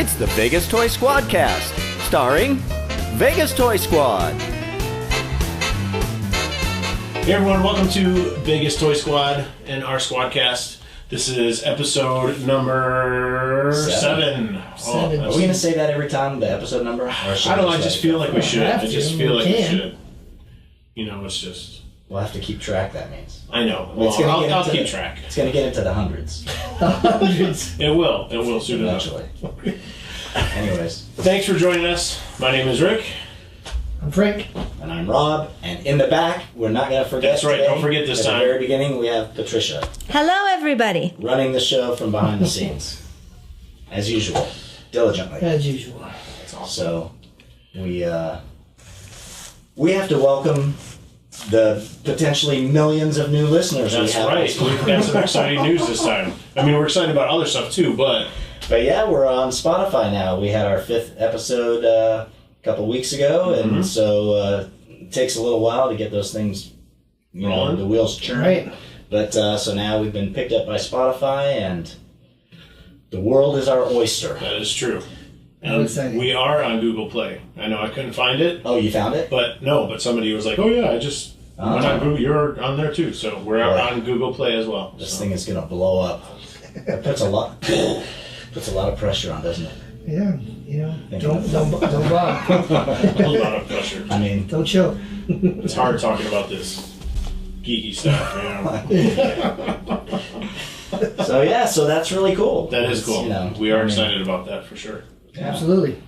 It's the Vegas Toy SquadCast, starring Vegas Toy Squad. Hey everyone, welcome to Vegas Toy Squad and our SquadCast. This is episode number 7. Are we going to say that every time, the episode number? I don't know, I just feel like we should. I just feel like we should. You know, it's just... We'll have to keep track, that means. I know. Well, I'll keep track. It's going to get into the hundreds. It will. It will soon eventually. Anyways. Thanks for joining us. My name is Rick. I'm Frank. And I'm Rob. And in the back, we're not going to forget That's right, today, don't forget this time. At the very beginning, we have Patricia. Hello, everybody. Running the show from behind the scenes. As usual. Diligently. As usual. That's awesome. So, we have to welcome the potentially millions of new listeners That's we have. Right. We've got some exciting news this time. I mean, we're excited about other stuff too, but yeah, we're on Spotify now. We had our 5th episode a couple weeks ago, and so it takes a little while to get those things, you know, the wheels churning. Right. But so now we've been picked up by Spotify, and the world is our oyster. that is true. And we are on Google Play. I know I couldn't find it. Oh, you found it? But somebody was like, oh yeah, I just went on Google. You're on there too. So we're on Google Play as well. This thing is going to blow up. It puts a lot of pressure on, doesn't it? Yeah, you know, don't bomb. A lot of pressure. I mean, Don't choke. It's hard talking about this geeky stuff, you know. so that's really cool. That is cool. You know, we are excited about that for sure. Yeah. Absolutely.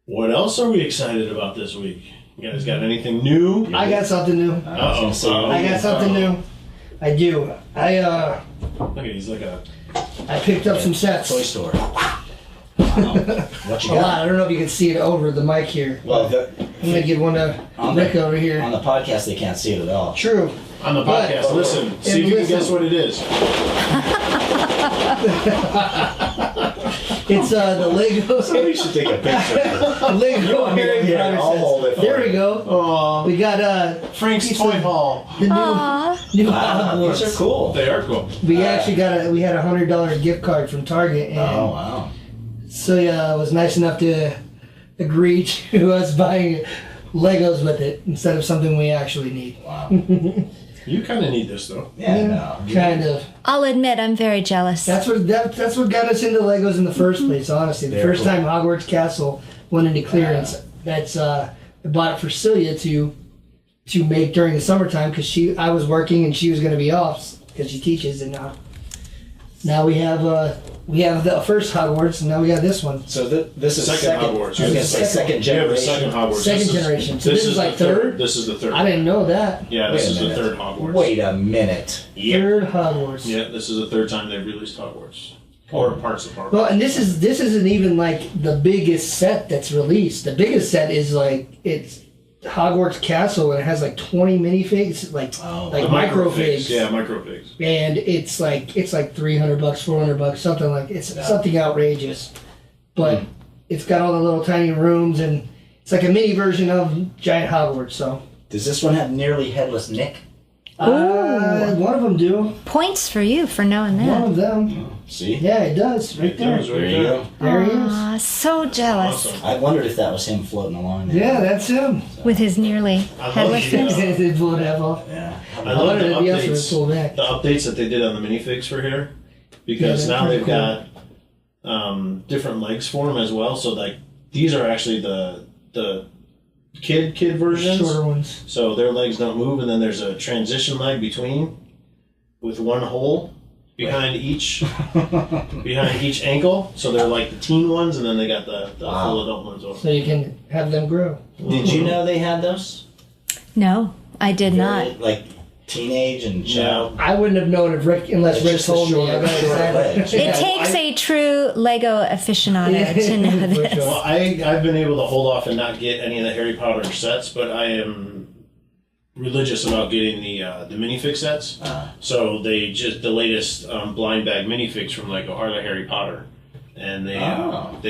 What else are we excited about this week? You guys got anything new? I got something new. Uh-oh. I got something new. I do. Look at he's like a... I picked up some sets. Toy store. Wow. What you A got? lot. I don't know if you can see it over the mic here. Well, I'm going to give one to Rick over here. On the podcast, they can't see it at all. True. On the podcast, listen. See if you can guess what it is. It's the Lego. Somebody should take a picture. Lego Harry Potter I'll hold it sets. for There we you. go. Aww. We got Frank's Toy Hall. the new Wow, these are cool. They are cool. We actually we had a $100 gift card from Target, and Oh, wow. so was nice enough to agree to us buying Legos with it instead of something we actually need. Wow. You kind of need this, though. Yeah, no. Kind of. I'll admit I'm very jealous. That's what got us into Legos in the first place. Honestly, the first time Hogwarts Castle went into clearance, I bought it for Celia to make during the summertime because I was working and she was going to be off because she teaches, and now we have the first Hogwarts, and now we got this one. So this is Second Hogwarts. I was going to say second You have a generation. second Hogwarts. Second generation. So this is like third? This is the third. I didn't know that. Yeah, this Wait a is the minute. third Hogwarts. Wait a minute. Yep. Third Hogwarts. Yeah, this is the third time they've released Hogwarts. Or parts of Hogwarts. Well, and this isn't even like the biggest set that's released. The biggest set is like it's Hogwarts Castle, and it has like 20 minifigs, like The microfigs. Yeah, microfigs. And it's like $300, $400, something like something outrageous. But it's got all the little tiny rooms, and it's like a mini version of Giant Hogwarts. So Does this one have nearly headless Nick? one of them do. Points for you for knowing One that. of them. See? Yeah, it does. Right there. Right There you go. There he is. Aw, so jealous. Awesome. I wondered if that was him floating along there. Yeah, that's him. With his nearly I love headless the, face. They blew it off. Yeah. I I love wondered the if he also was updates. pulled back. The updates that they did on the minifigs for here, because Yeah, now they're they've pretty got different legs for them as well. So like these are actually the kid versions. Shorter ones. So their legs don't move, and then there's a transition leg between, with one hole behind each ankle. So they're like the teen ones, and then they got the full adult ones over. So you can have them grow. Did you know they had those? No, I did not. Like teenage and child. I wouldn't have known unless Rick just the told me. shorter legs. It takes a true Lego aficionado to know For this. sure. Well, I've been able to hold off and not get any of the Harry Potter sets, but I am religious about getting the minifig sets. So the latest blind bag minifigs from Lego are the Harry Potter, and they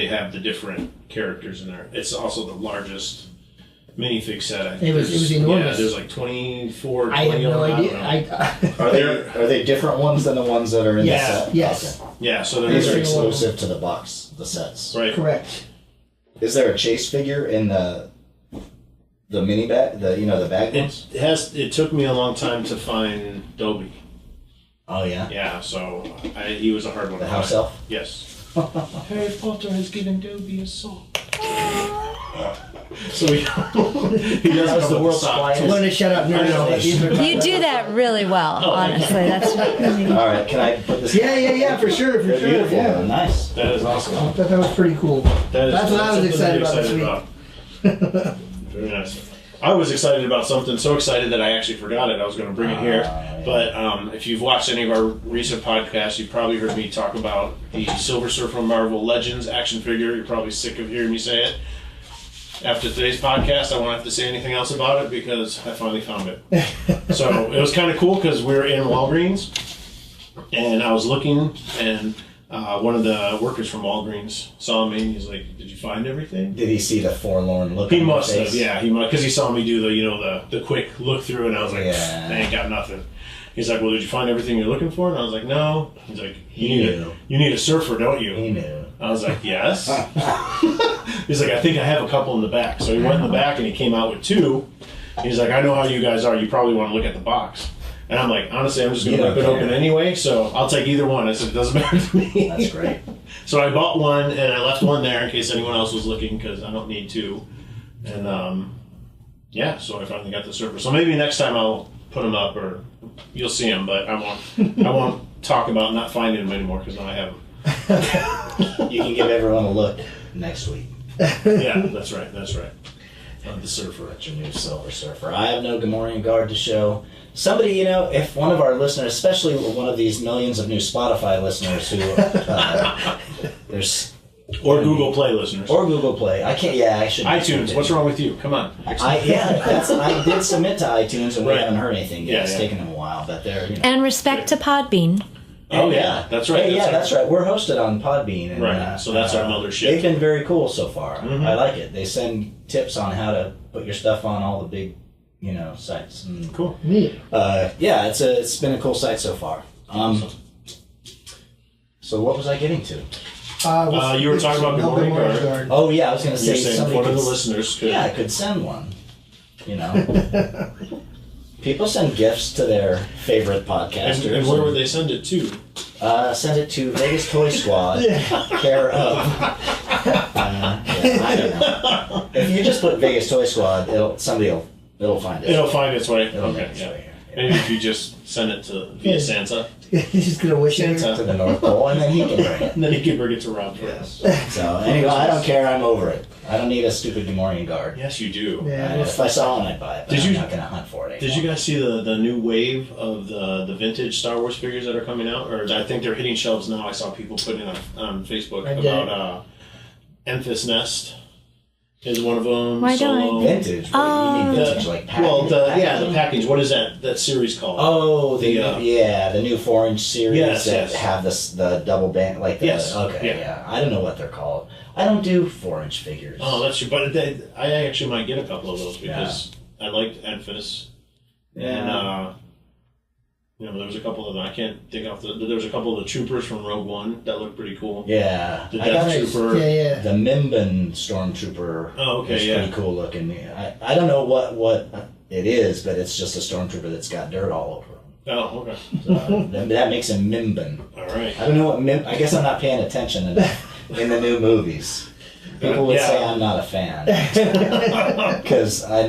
have the different characters in there. It's also the largest minifig set. I think It was enormous. Yeah, there's like 24, I have 20 no of them. idea. Are they different ones than the ones that are in Yes, the set? yes. Okay. Yeah, so These are there's exclusive to the box, the sets. right. Correct. Is there a chase figure in the mini bag, the bag ones? It took me a long time to find Dobby. Oh yeah. Yeah, so he was a hard one. The to house find. elf? Yes. Harry Potter has given Dobby a sock. So he does That was come the with world's a sock. quietest- I'm going to shut up I know. now. You do that really well, honestly. That's All right, can I put this? Yeah, for sure, They're beautiful. Yeah. Though. Nice. That is awesome. I thought that was pretty cool. That's what I was excited about this week. Very nice. I was excited about something, so excited that I actually forgot it. I was going to bring it here. Yeah. But if you've watched any of our recent podcasts, you've probably heard me talk about the Silver Surfer Marvel Legends action figure. You're probably sick of hearing me say it. After today's podcast, I won't have to say anything else about it because I finally found it. So it was kind of cool because we were in Walgreens, and I was looking, and one of the workers from Walgreens saw me, and he's like, "Did you find everything?" Did he see the forlorn look? He on your must have, face? yeah. He must, because he saw me do the quick look through, and I was like, Yeah. "I ain't got nothing." He's like, "Well, did you find everything you're looking for?" And I was like, "No." He's like, You need a surfer, don't you?" He knew. I was like, "Yes." He's like, "I think I have a couple in the back." So he went in the back and he came out with two. He's like, "I know how you guys are. You probably want to look at the box." And I'm like, "Honestly, I'm just going to You rip it don't open care. anyway, so I'll take either one." I said, "It doesn't matter to me." That's great. So I bought one and I left one there in case anyone else was looking because I don't need two. And yeah, so I finally got the surfer. So maybe next time I'll put them up or you'll see them, but I won't talk about not finding them anymore because now I have them. You can give everyone a look next week. Yeah, that's right. The surfer. At your new Silver Surfer. I have no Gamorrean guard to show. Somebody, if one of our listeners, especially one of these millions of new Spotify listeners who there's Or Google Play listeners. or Google Play. I can't. Yeah, I should. iTunes. What's wrong with you? Come on. I did submit to iTunes and we Right. haven't heard anything yet. Yeah, It's yeah. taken them a while, but they're and respect to Podbean. Oh yeah, that's right. That's right. We're hosted on Podbean, and Right, so that's our mothership. They've been very cool so far. Mhm. I like it. They send tips on how to put your stuff on all the big, sites. And, Cool. Neat. yeah, it's been a cool site so far. So what was I getting to? You were talking about Gamorrean guard. guard. Oh yeah, I was going to You're say saying somebody one of could the listeners could. Yeah, I could send one. People send gifts to their favorite podcasters. And where would they send it to? Send it to Vegas Toy Squad, care of. I don't know. If you just put Vegas Toy Squad, it'll find it. It'll find its way. It'll Okay. make its Yeah. way here. Maybe if you just send it to via Santa, He's just going to wish it. Santa. To the North Pole, and then he can bring it. and then he can bring it to Rob first. So anyway, I don't care. I'm over it. I don't need a stupid Gamorrean guard. Yes, you do. Yeah, If I saw one, I'd buy it. But Did I'm you- not going to hunt for it. Did you guys see the new wave of the vintage Star Wars figures that are coming out? Or I think they're hitting shelves now. I saw people putting it on Facebook I did. about Enfys Nest is one of them. Why don't Solo. Vintage? What, you mean vintage like package? Well, the package. What is that series called? Oh, the The, new 4-inch series Yes, that yes. have the double band, like the, Yes, okay, yeah. yeah. I don't know what they're called. I don't do 4-inch figures. Oh, that's true. But I actually might get a couple of those because I liked Enfys. Yeah. And there was a couple of them. I can't think off there was a couple of the troopers from Rogue One that looked pretty cool. Yeah. The I got Death Trooper. Yeah. the Mimban Stormtrooper. Oh, okay, is yeah. pretty cool looking. I don't know what it is, but it's just a Stormtrooper that's got dirt all over him. Oh, okay. So, that makes him Mimban. All right. I don't know what I guess I'm not paying attention enough in the new movies. People would say I'm not a fan because I'm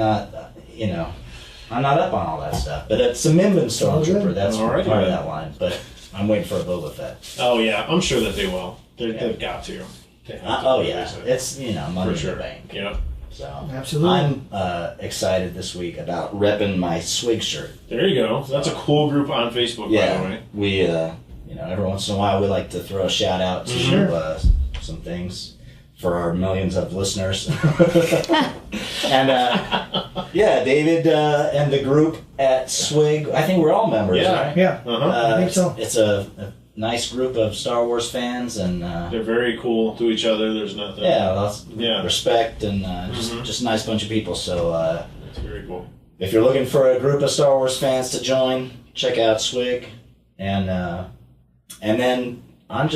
not up on all that stuff. But it's a Mimban Stormtrooper. That's All right, part of then. that line. But I'm waiting for a Boba Fett. Oh, yeah. I'm sure that they will. They've got to. They have to Oh release yeah, it. it's money For in sure. the bank. Yeah. So Absolutely. I'm excited this week about repping my Swig shirt. There you go. That's a cool group on Facebook, by the way. We every once in a while we like to throw a shout out to Sure. some things for our millions of listeners. And David and the group at Swig, I think we're all members, Yeah. right? Yeah. Uh-huh. I think so. It's a nice group of Star Wars fans, and they're very cool to each other. There's nothing. lots of respect, and just a nice bunch of people. So that's very cool. If you're looking for a group of Star Wars fans to join, check out SWIG, and then I'm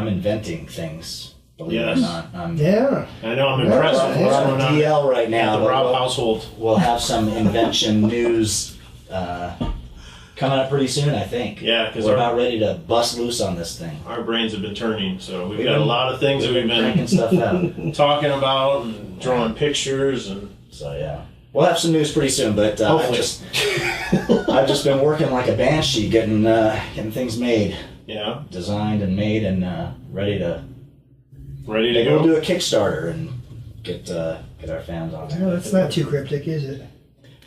inventing things. Believe it or not, I know. I'm impressed with we're what's on going on DL right now. at the Rob household. We'll have some invention news coming up pretty soon, I think. Yeah, because we're about ready to bust loose on this thing. Our brains have been turning, so we've got a lot of things that we've been cranking stuff out, talking about and drawing pictures, and so we'll have some news pretty soon. But I've just been working like a banshee, getting things made, designed and made, and ready to go. We'll do a Kickstarter and get our fans on there. No, that's not too cryptic, is it?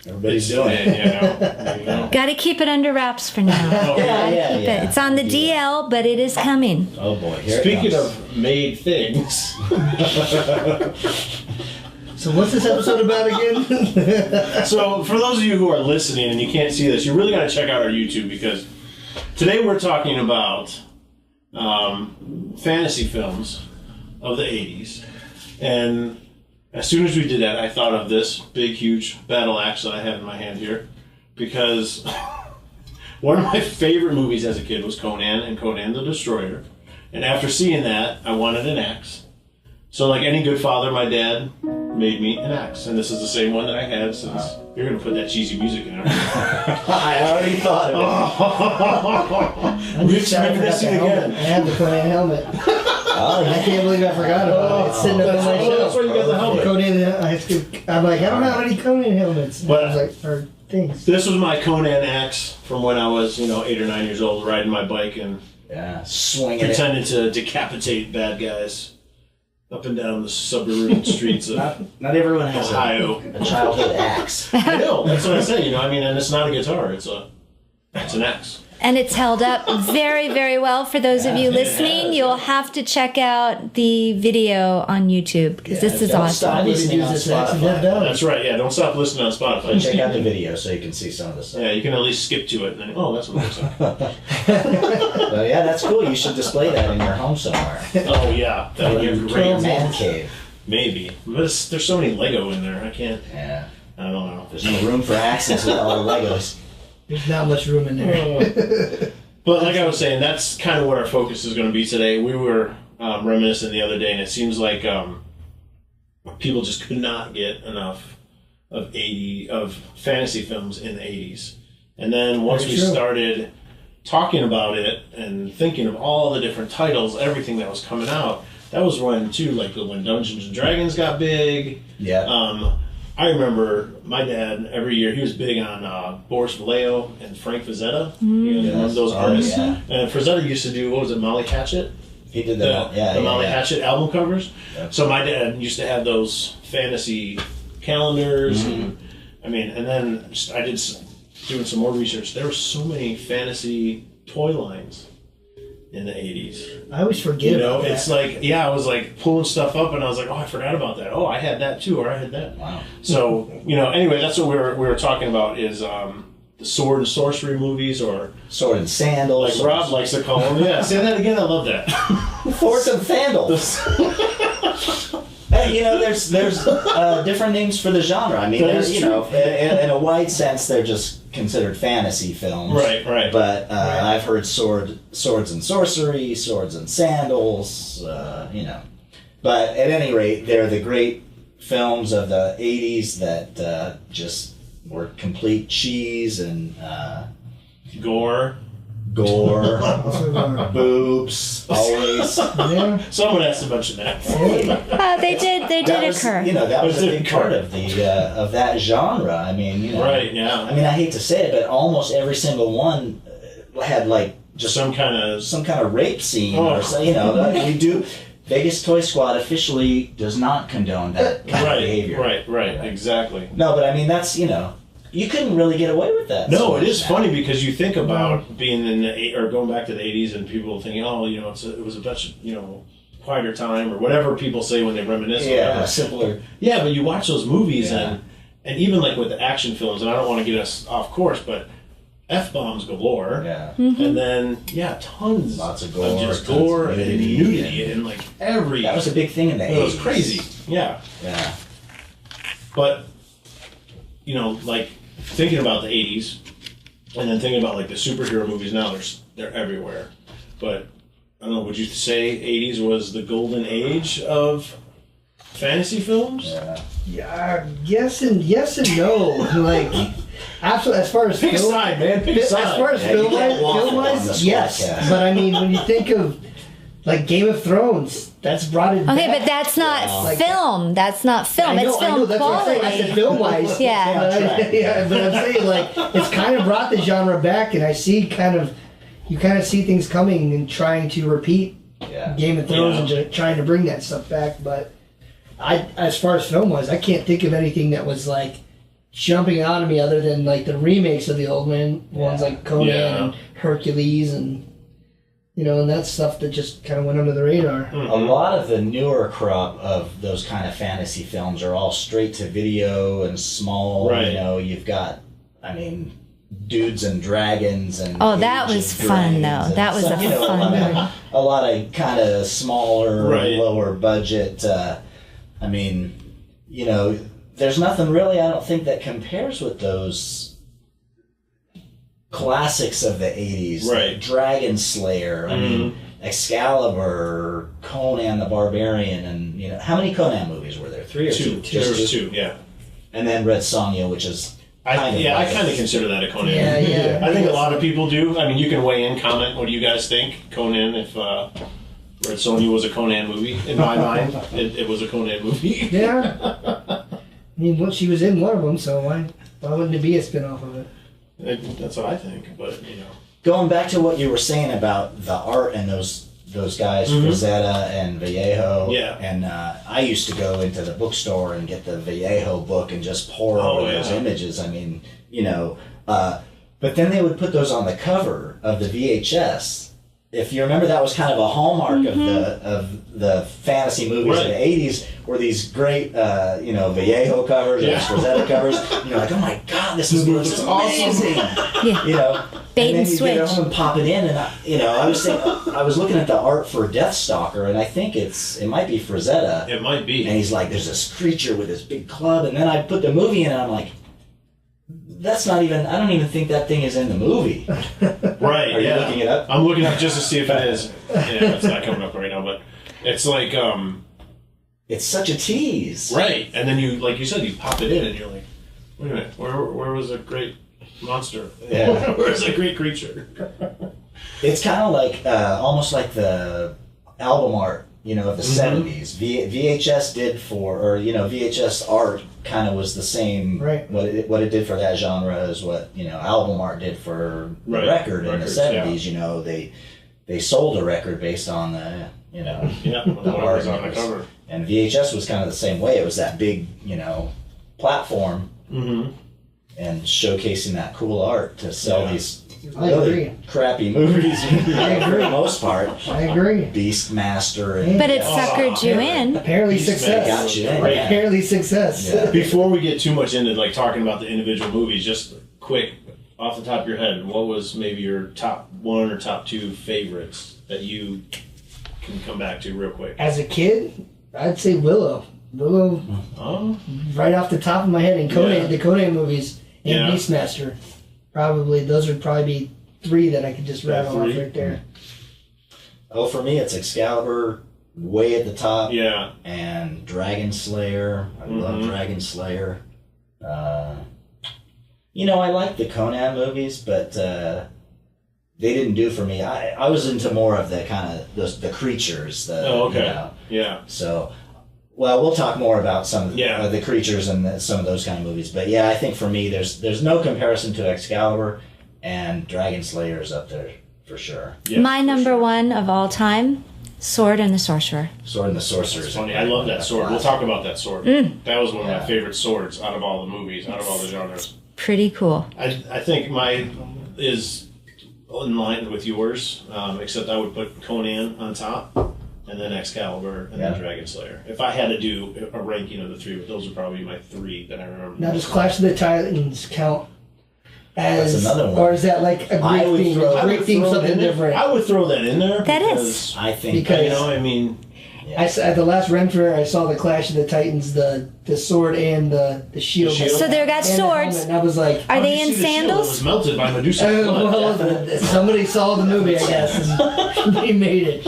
Everybody's doing it. Got to keep it under wraps for now. Yeah. It's on the DL, but it is coming. Oh boy! Speaking of made things, so what's this episode about again? So for those of you who are listening and you can't see this, you really got to check out our YouTube, because today we're talking about fantasy films of the 80s, and as soon as we did that, I thought of this big, huge battle axe that I have in my hand here, because one of my favorite movies as a kid was Conan and Conan the Destroyer, and after seeing that, I wanted an axe. So like any good father, my dad made me an axe, and this is the same one that I had since... You're going to put that cheesy music in there. I already thought of it. I'm just excited for that again. I have the Conan helmet. I can't believe I forgot about it. It's sitting up on my shelf. That's why you got the helmet. I'm like, I don't have any Conan helmets. But I was like, or things. This was my Conan axe from when I was, 8 or 9 years old, riding my bike and swinging pretending to decapitate bad guys up and down the suburban streets of not everyone has Ohio. A childhood axe. I know, that's what I say, and it's not a guitar, it's an axe. And it's held up very, very well. For those of you listening, you'll have to check out the video on YouTube, because this is awesome. Stop listening on Spotify. That's right, don't stop listening on Spotify. Check out the video so you can see some of the stuff. Yeah, you can at least skip to it and then, that's what it looks like. Well, that's cool. You should display that in your home somewhere. Oh, yeah. That would be great. Man cave. Maybe. But there's so many Lego in there, I can't. Yeah. I don't know. There's no room for axes with all the Legos. There's not much room in there. But like I was saying, that's kind of what our focus is going to be today. We were reminiscing the other day, and it seems like people just could not get enough of fantasy films in the 80s. And then once we started talking about it and thinking of all the different titles, everything that was coming out, that was when Dungeons and Dragons got big. Yeah. I remember my dad, every year, he was big on Boris Vallejo and Frank Frazetta. One of those artists. Yeah. And Frazetta used to do, Molly Hatchet? He did the Molly Hatchet album covers. Yep. So my dad used to have those fantasy calendars. And then I did doing some more research. There were so many fantasy toy lines in the 80s. I always forget about that. It's like, I was like pulling stuff up and I was like, I forgot about that. Oh, I had that too, or I had that. Wow. So, anyway, that's what we were talking about is the sword and sorcery movies, or Sword and Sandals. like Rob likes to call them. Yeah, say that again, I love that. Swords and Sandals. There's different names for the genre. In a wide sense, they're just considered fantasy films. Right. But I've heard swords and sorcery, swords and sandals, But at any rate, they're the great films of the 80s that just were complete cheese and Gore. Boobs, always. Someone has to mention that. They did occur. That was a big part of that genre. Right, yeah. I hate to say it, but almost every single one had just some kind of rape scene or so. We do. Vegas Toy Squad officially does not condone that kind of behavior. Right, exactly. No, but that's you couldn't really get away with that. No, it is funny because you think about being in or going back to the 80s and people thinking, it was a much, quieter time or whatever people say when they reminisce. Yeah, simpler. Yeah, but you watch those movies and even like with the action films, and I don't want to get us off course, but F-bombs galore. Yeah. And then, tons Lots of gore, just tons gore of and nudity. nudity and like every. That was a big thing in the 80s. It was crazy. Yeah. Yeah. But, like thinking about the 80s and then thinking about like the superhero movies now, they're everywhere. But I don't know, would you say 80s was the golden age of fantasy films? Yeah. Yeah, yes and no. Like, absolutely. As far as Pick a film, side, man. Pick a as side. far as Yeah, you can't waffle on film-wise, the yes. SquadCast. But I mean, when you think of like Game of Thrones, that's brought it. Okay, back. but that's not Like- film. That's not film. I know, It's film that's what I'm saying. I said quality. film-wise. Yeah. Yeah, but I'm saying like it's kind of brought the genre back, and I see you kind of see things coming and trying to repeat Yeah. Game of Thrones Yeah. and trying to bring that stuff back. But as far as film was, I can't think of anything that was like jumping out at me other than like the remakes of the old ones like Conan Yeah. and Hercules and and that stuff that just kind of went under the radar. A lot of the newer crop of those kind of fantasy films are all straight to video and small. Right. You've got, dudes and dragons and. Oh, that cages, was fun, dragons, though. That and was a fun one. A lot of kind of smaller, Right. lower budget. There's nothing really, I don't think, that compares with those classics of the 80s. Right. Like Dragonslayer, Excalibur, Conan the Barbarian, and how many Conan movies were there? 3 or 2? There was two, yeah. And then Red Sonja, which is I like kind of consider that a Conan. Yeah. I think a lot of people do. I mean, you can weigh in, comment. What do you guys think? Conan, if Red Sonja was a Conan movie, in my mind, it was a Conan movie. Yeah. I mean, well, she was in one of them, so why wouldn't it be a spin-off of it? That's what I think, but Going back to what you were saying about the art and those guys, Frazetta and Vallejo. Yeah. And I used to go into the bookstore and get the Vallejo book and just pour over those images. But then they would put those on the cover of the VHS. If you remember, that was kind of a hallmark of the fantasy movies of the 80s, were these great, Vallejo covers and Frazetta covers. You're like, oh my God, this movie looks amazing. Yeah. Bait and then you switch. get home and pop it in, and I was looking at the art for Deathstalker, and I think it might be Frazetta. it might be. And he's like, there's this creature with this big club, and then I put the movie in, and I'm like, that's not even, I don't even think that thing is in the movie. Right, Are you looking it up? I'm looking up just to see if it is. Yeah, it's not coming up right now, but it's like, It's such a tease. right. And then you, like you said, you pop it in and you're like, wait a minute, where was a great monster? Yeah. Where's a great creature? It's kind of like, almost like the album art, of the 70s. VHS did VHS art kind of was the same. Right. What it did for that genre is what, album art did for the Right. record in the Records, 70s. They sold a record based on the, Yeah, the whatever art. was on the cover. And VHS was kind of the same way. It was that big, platform and showcasing that cool art to sell these I really agree. crappy movies for the most part. I agree. Beastmaster and But it suckered you in. Apparently Beastman success. got you in, Right. yeah. Apparently success. Yeah. Before we get too much into like talking about the individual movies, just quick, off the top of your head, what was maybe your top 1 or top 2 favorites that you can come back to real quick? As a kid, I'd say Willow. Willow, Oh, right off the top of my head, and Conan, Yeah. the Conan movies, and Yeah. Beastmaster. Probably, those would probably be 3 that I could just rattle off 3. right there. Oh, for me, it's Excalibur, way at the top, yeah. and Dragonslayer. I love Dragonslayer. I like the Conan movies, but they didn't do for me. I was into more of the kind of the creatures. Oh, okay. Yeah. So, well, we'll talk more about some of Yeah. the creatures and some of those kind of movies. But yeah, I think for me, there's no comparison to Excalibur, and Dragonslayer is up there for sure. Yeah, My for number sure. 1 of all time, Sword and the Sorcerer. Sword and the Sorcerer. It's funny. I love that sword. We'll talk about that sword. That was one of my favorite swords out of all the movies, out of all the genres. Pretty cool. I think mine is in line with yours, except I would put Conan on top, and then Excalibur, and then Dragonslayer. If I had to do a ranking of the 3, those would probably be my 3 that I remember. Now, does Clash of the Titans count That's another one. Or is that like a I Greek would theme? throw- I Greek would theme throw it something in there. different. I would throw that in there. That because, is. I think Because- You know, I mean, I saw, at the last Ren Fair, I saw the Clash of the Titans, the sword and the shield. The shield? So they got And the helmet, swords. and I was like, Are how they did you in see the shield that sandals? was melted by Medusa's blood. well, somebody saw the movie, I guess, and they made it.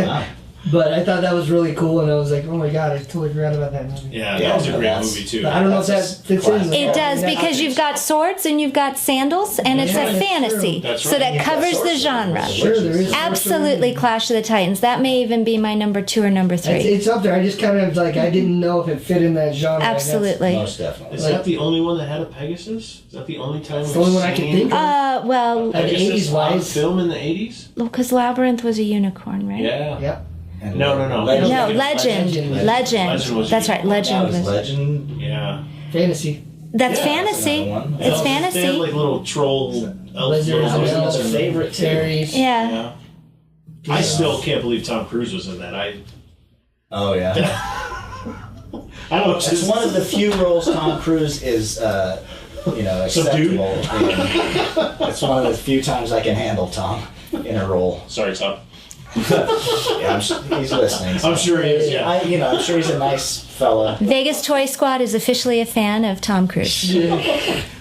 Wow. But I thought that was really cool, and I was like, oh my god, I totally forgot about that movie. Yeah, Yeah, that was a great that's- movie too. But I don't know if that That's a fits in. classic. It does That's- because you've got swords and you've got sandals, and it's Yeah, a that's fantasy. true. That's So right. that You've got covers the Sorcerer. genre. Sure, there is. Absolutely, Clash of the Titans. That may even be my number 2 or number 3. It's up there. I just kind of like, I didn't know if it fit in that genre. Absolutely. Most definitely. Is that the only one that had a Pegasus? Is that the only time It's the only one I can think of. Well, At the Pegasus 80s on wise. film in the 80s? because Labyrinth was a unicorn, right? Yeah. Yep. And No. No, Legend. Legend. Legend was That's right, unicorn. Legend That was was. Legend. Yeah. Fantasy. That's Yeah, fantasy. another one. It's They had fantasy. like little troll Lizards little and was lizards another and- favorite too. Fairies. Yeah. Yeah. I still can't believe Tom Cruise was in that. Oh yeah. I don't know. It's It's just, one of the few roles Tom Cruise is, Subdued? acceptable in. It's one of the few times I can handle Tom in a role. Sorry, Tom. Yeah, he's listening. so- I'm sure he is. Yeah. I'm sure he's a nice fella. Vegas Toy Squad is officially a fan of Tom Cruise.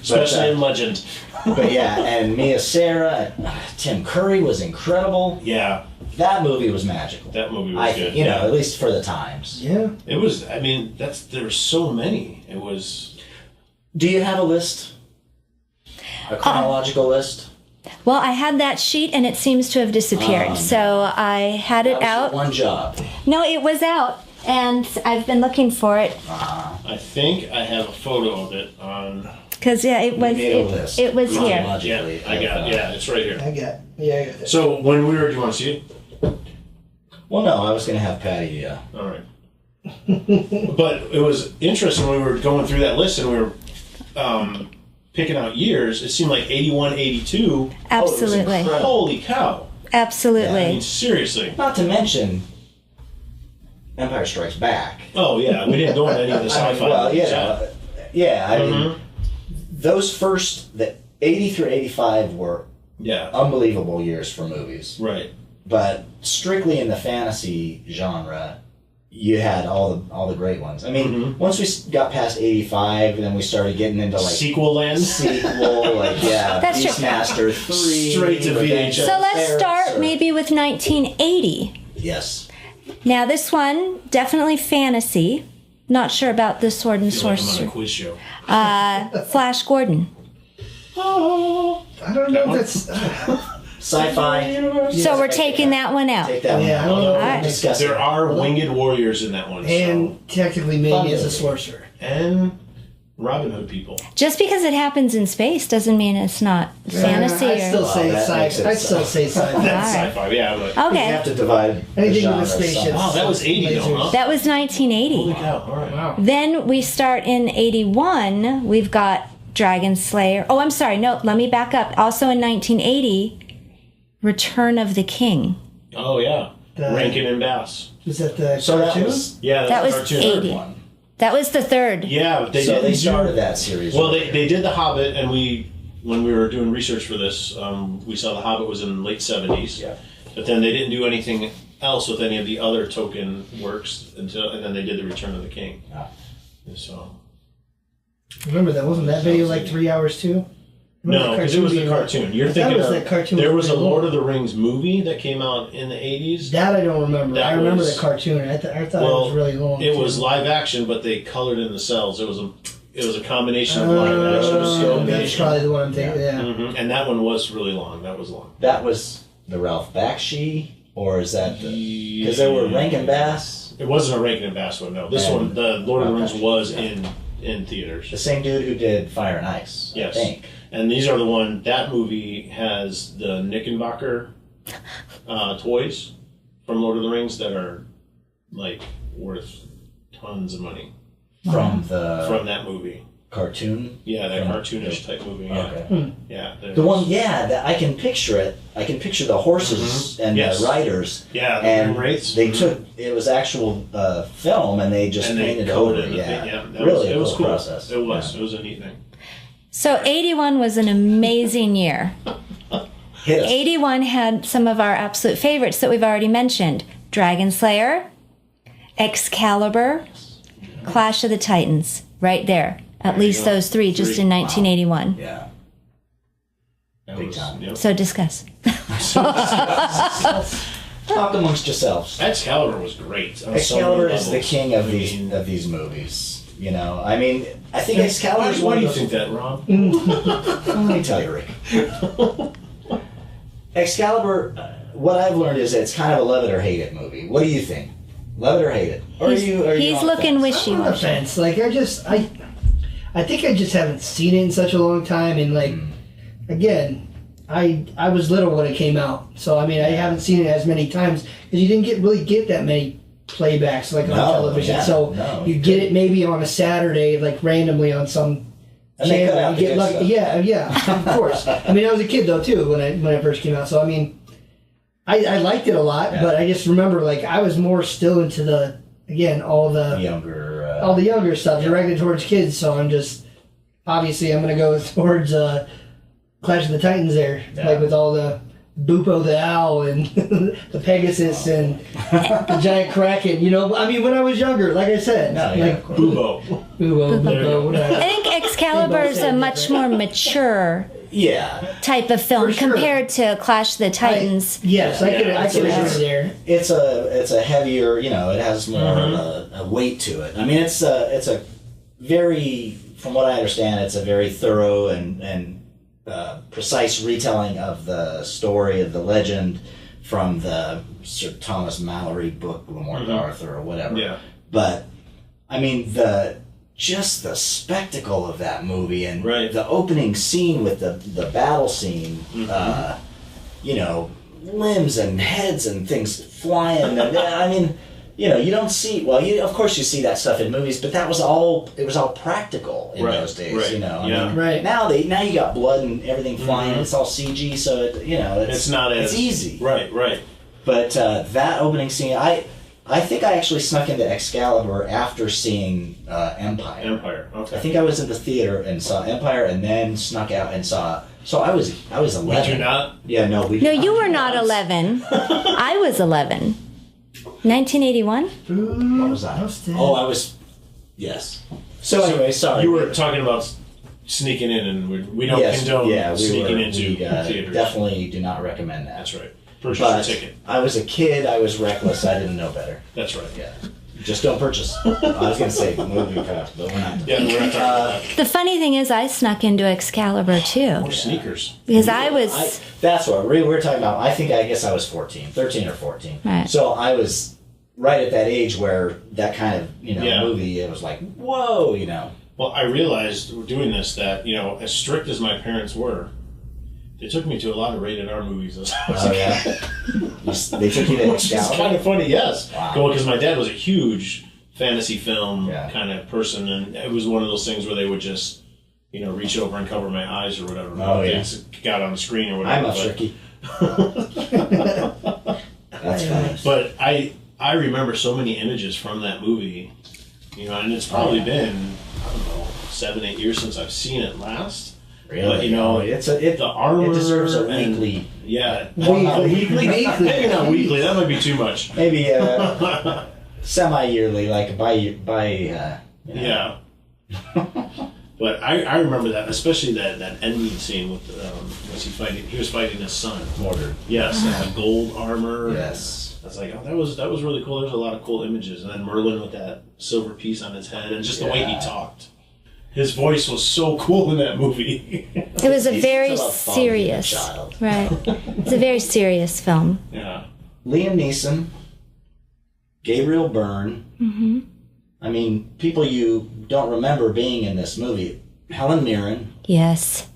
Especially in Legend. But yeah, and Mia Sara, Tim Curry was incredible. Yeah. That movie was magical. That movie was I good. think, at least for the times. Yeah. It was. I mean, there were so many. It was. Do you have a list? A chronological list? Well, I had that sheet and it seems to have disappeared. So I had it That was your out. one job. No, it was out. And I've been looking for it. I think I have a photo of it on. Because, yeah, it was, made a list. it was here. Yeah, Chronologically. I got it. Yeah, it's right here. I got that. So when we were, do you want to see it? Well, no, I was going to have Patty. All right. But it was interesting when we were going through that list and we were picking out years. It seemed like 81, 82. Absolutely. Holy cow! Absolutely. I mean, seriously. Not to mention Empire Strikes Back. Oh yeah, we didn't go into any of the I mean, sci-fi. well, movies, I mean, those first, the 80 through 85 were Yeah. unbelievable years for movies. Right. But strictly in the fantasy genre, you had all the great ones. I mean, once we got past 85, then we started getting into like Sequel land. sequel, like That's true. Beastmaster 3. Straight to Revenge VHS. of So let's Ferris, start or- maybe with 1980. Yes. Now, this one, definitely fantasy. Not sure about the Sword and I feel like I'm on a Sorcerer. quiz show. Flash Gordon. I don't know if that's. Sci-fi. So we're taking that one out. Take that Yeah, I one. don't know. All right. Discuss it. There are winged warriors in that one. And technically, maybe as a sorcerer. and Robin Hood people. Just because it happens in space doesn't mean it's not fantasy. I still Or, say that makes sci. it I still say sci. That's Alright. sci-fi, yeah. But You okay, have to divide the Anything with genre a spaceship. somehow. oh, that was 80 though, huh? that was 1980. Holy cow! All right. Wow. Then we start in 81. We've got Dragonslayer. Oh, I'm sorry. No, let me back up. Also in 1980, Return of the King. Oh yeah. The- Rankin and Bass. Was that the So that cartoon? was Yeah, That that's was a cartoon. 80. one. That was the third. Yeah, but they So didn't they do- started that series. Well, earlier. they did The Hobbit, and when we were doing research for this, we saw The Hobbit was in late 70s. Yeah. But then they didn't do anything else with any of the other Tolkien works and then they did The Return of the King. Ah. And so Remember that? Wasn't that video like 3 hours too? no, because it was the cartoon. You're thinking was of, that cartoon there was was a pretty Lord long. of the Rings movie that came out in the 80s. That I don't remember. That I remember was- the cartoon. I thought it Well, was really long. It too. was live action, but they colored in the cells. It was a combination of live action and That's animation. probably the one I'm thinking. Yeah. Mhm. And that one was really long. That was long. That was the Ralph Bakshi, or is that the? Because there were Rankin Bass, It wasn't a Rankin and Bass one, no. This And- one, the Lord of the Rings, was Yeah. in theaters. the same dude who did Fire and Ice. Yes. I think. And these are the one, that movie has the Knickenbocker toys from Lord of the Rings that are, like, worth tons of money From the from that movie. cartoon. Yeah, that From- cartoonish type movie. Yeah. Okay. Yeah. The one, yeah, that I can picture it. I can picture the horses and Yes. the riders. Yeah, the and Grim Wraiths. they Mhm. took it was actual film, and they just And they painted colored over. in the Yeah, thing. Yeah, that really it a was cool cool. process. It was. Yeah. It was a neat thing. So 81 was an amazing year. Hit us. 81 had some of our absolute favorites that we've already mentioned. Dragonslayer, Excalibur, Clash of the Titans. Right there. At least those three just in 1981. Yeah. Big time. Yep. So discuss. Talk amongst yourselves. Excalibur was great. On so Excalibur many is the levels. king of I these mean, of these movies. You know, I mean, I think Excalibur is Why one do of you those. think that, Rob? Let me tell you, Rick. Excalibur, what I've learned is that it's kind of a love it or hate it movie. What do you think? Love it or hate it? Or He's on the looking fence? I'm on the wishy-washy. fence. Like I think I just haven't seen it in such a long time, and like again, I was little when it came out, so I mean I haven't seen it as many times because you didn't really get that many playbacks like on television. yeah, so no, you get it maybe on a Saturday, like randomly on some. And they cut channel. out You the get good lucky. stuff. Yeah, of course. I mean, I was a kid though too when it first came out. So I mean, I liked it a lot, Yeah. but I just remember like I was more still into all the younger stuff directed towards kids. So I'm just obviously I'm gonna go towards Clash of the Titans there, like with all the Boopo the Owl and the Pegasus and the giant Kraken. You know, I mean, when I was younger, like I said, like Bubo. Boopo, whatever. I think Excalibur is a much more mature type of film For sure. compared to Clash of the Titans. Yes, I could agree there. It's a heavier, you know, it has more of a weight to it. I mean, it's a very, from what I understand, it's a very thorough and precise retelling of the story of the legend from the Sir Thomas Mallory book, Lamort Arthur or whatever. Yeah. But I mean, just the spectacle of that movie and the opening scene with the battle scene, you know, limbs and heads and things flying. And, I mean, you know, you don't see, of course you see that stuff in movies, but it was all practical in those days, you know. Yeah. I mean, now you got blood and everything flying, and it's all CG, so it's easy. Right. But that opening scene, I think I actually snuck into Excalibur after seeing Empire. Empire. Okay. I think I was in the theater and saw Empire, and then snuck out and saw. So I was 11. Did you not? Yeah, no. No, you were not 11. I was 11. 1981? What was I? Oh, I was. Yes. So anyway, sorry. You were talking about sneaking in, and we don't condone sneaking into theaters. Definitely do not recommend that. That's right. Purchase your But ticket. I was a kid. I was reckless. I didn't know better. That's right. Yeah. Just don't purchase. I was going to say movie craft, but we're not. Yeah, we're not talking about The funny thing is, I snuck into Excalibur too. more sneakers. Because I was. That's what we're talking about. I guess I was 13 or 14. Right. So I was right at that age where that kind of movie. It was like, whoa, you know. Well, I realized doing this that, you know, as strict as my parents were, they took me to a lot of rated R movies as I was a kid. They took you to Which is Excalibur? kind of funny, yes. Wow. Well, because my dad was a huge fantasy film Yeah. kind of person, and it was one of those things where they would just, you know, reach over and cover my eyes or whatever. Oh, yeah. Things got on the screen or whatever. I'm a tricky. That's funny. But I remember so many images from that movie, you know, and it's probably been, I don't know, 7-8 years since I've seen it last. Really? But, you know, the armor It deserves a and- weekly. Yeah. Weekly. Maybe not weekly, that might be too much. Maybe semi-yearly, like by Yeah. But I remember that, especially that ending scene with he was fighting his son. Mordred. Yes, and the gold armor. Yes. I was like, oh, that was really cool. There's a lot of cool images, and then Merlin with that silver piece on his head, and just the way he talked. His voice was so cool in that movie. It was a very He's a serious. child. Right. It's a very serious film. Yeah. Liam Neeson, Gabriel Byrne. Mm-hmm. I mean, people you don't remember being in this movie. Helen Mirren. Yes.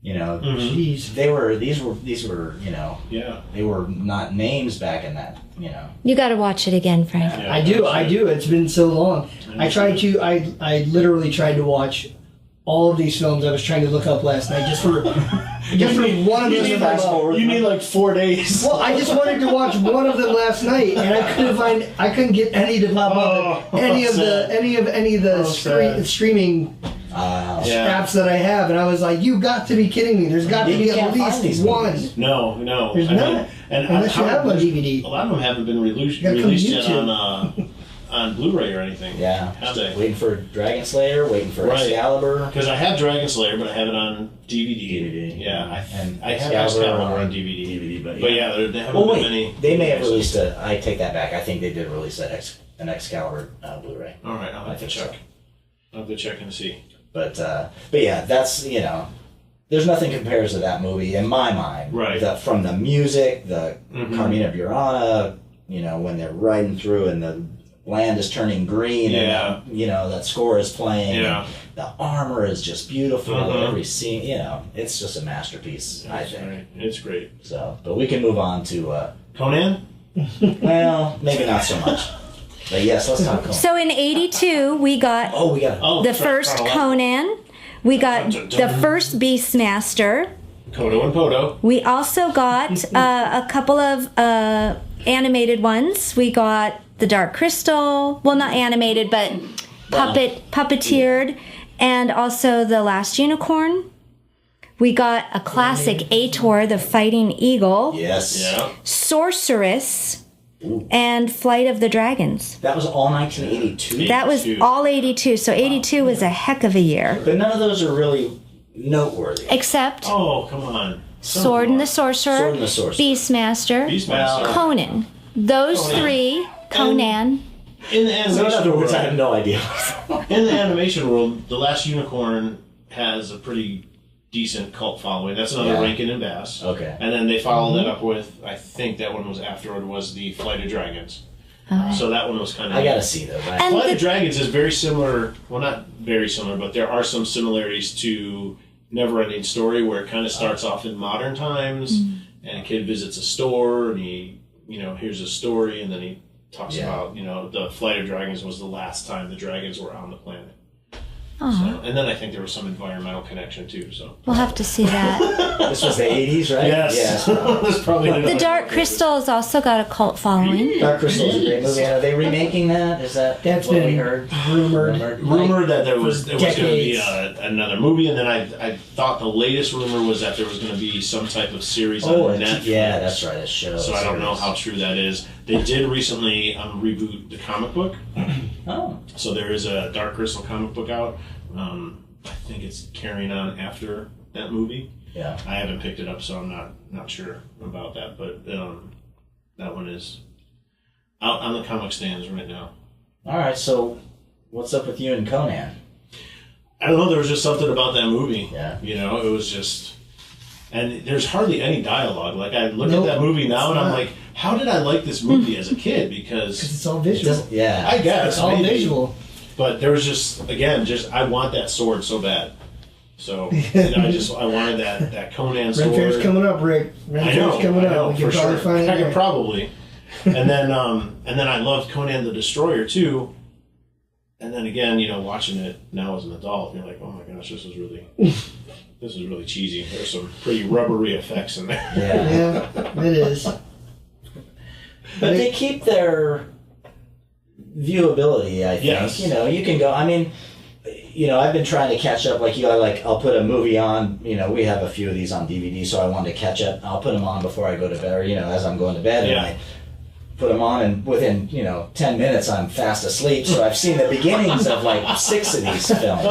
You know, Jeez. these were you know, Yeah. they were not names back in that, you know. You got to watch it again, Frank. Yeah, I do. It's been so long. I literally tried to watch all of these films I was trying to look up last night just for one of them. You need like 4 days. Well, I just wanted to watch one of them last night, and I couldn't get any to pop up. Any of the sad. streaming straps that I have, and I was like, "You got to be kidding me! There's got to be at least one." No. There's not. Unless you have on DVD. A lot of them haven't been released yet on Blu-ray or anything. Yeah. Have they? Waiting for Dragonslayer, waiting for Excalibur. Because I have Dragonslayer, but I have it on DVD. Yeah, I have Excalibur on DVD. But yeah, they haven't been many. They may have released I take that back. I think they did release an Excalibur Blu-ray. All right, I'll have to check. So. I'll have to check and see. But yeah, that's, there's nothing compares to that movie in my mind. Right. From the music, the Carmina Burana, when they're riding through and the land is turning green and, that score is playing. Yeah. The armor is just beautiful. Every scene, it's just a masterpiece, I think. Right. It's great. So, but we can move on to... Conan? Well, maybe not so much. But yes, let's talk Conan. So in 82, we got the first Conan. We got the first Beastmaster. Kodo and Podo. We also got a couple of animated ones. We got the Dark Crystal. Well, not animated, but puppeteered. And also the Last Unicorn. We got a classic Ator, the Fighting Eagle. Yes. Yeah. Sorceress. And Flight of the Dragons. That was all 1982? That was all 82. So 82 was a heck of a year. But none of those are really noteworthy. Except... Oh, come on. Sword and the Sorcerer. Beastmaster. Conan. Those three. Conan. In the animation world, I have no idea. In the animation world, The Last Unicorn has a pretty decent cult following. That's another Rankin and Bass. Okay. And then they followed that up with, I think that one was afterward, was the Flight of Dragons. Okay. So that one was kind of... I gotta see those. Flight of Dragons is very similar, well, not very similar, but there are some similarities to Neverending Story, where it kind of starts off in modern times, and a kid visits a store, and he, hears a story, and then he talks about, the Flight of Dragons was the last time the dragons were on the planet. So, and then I think there was some environmental connection too. So we'll have to see that. This was the 80s, right? Yes. That's probably the Dark Crystal has also got a cult following. Dark Crystal is a great movie. Are they remaking that? That's what we heard? Rumored that there was going to be another movie, and then I thought the latest rumor was that there was going to be some type of series on Netflix. Yeah, that's right. A show. So I don't know how true that is. They did recently reboot the comic book. So there is a Dark Crystal comic book out. I think it's carrying on after that movie. Yeah. I haven't picked it up, so I'm not sure about that. But that one is out on the comic stands right now. All right. So what's up with you and Conan? I don't know. There was just something about that movie. Yeah. It was just... And there's hardly any dialogue. Like, I look at that movie now, and I'm like, how did I like this movie as a kid? Because it's all visual. I guess. It's all visual. But there was just I want that sword so bad. So I wanted that Conan sword. Ren Fair's coming up, Rick. Ren Fair's coming up. We can probably find it. I could probably. And then I loved Conan the Destroyer too. And then again, watching it now as an adult, you're like, oh my gosh, this is really cheesy. There's some pretty rubbery effects in there. Yeah, it is. But they keep their viewability, I think. Yes. You can go, I've been trying to catch up, I'll put a movie on, we have a few of these on DVD, so I wanted to catch up. I'll put them on before I go to bed, or, as I'm going to bed, and I put them on, and within, 10 minutes I'm fast asleep, so I've seen the beginnings of, 6 of these films.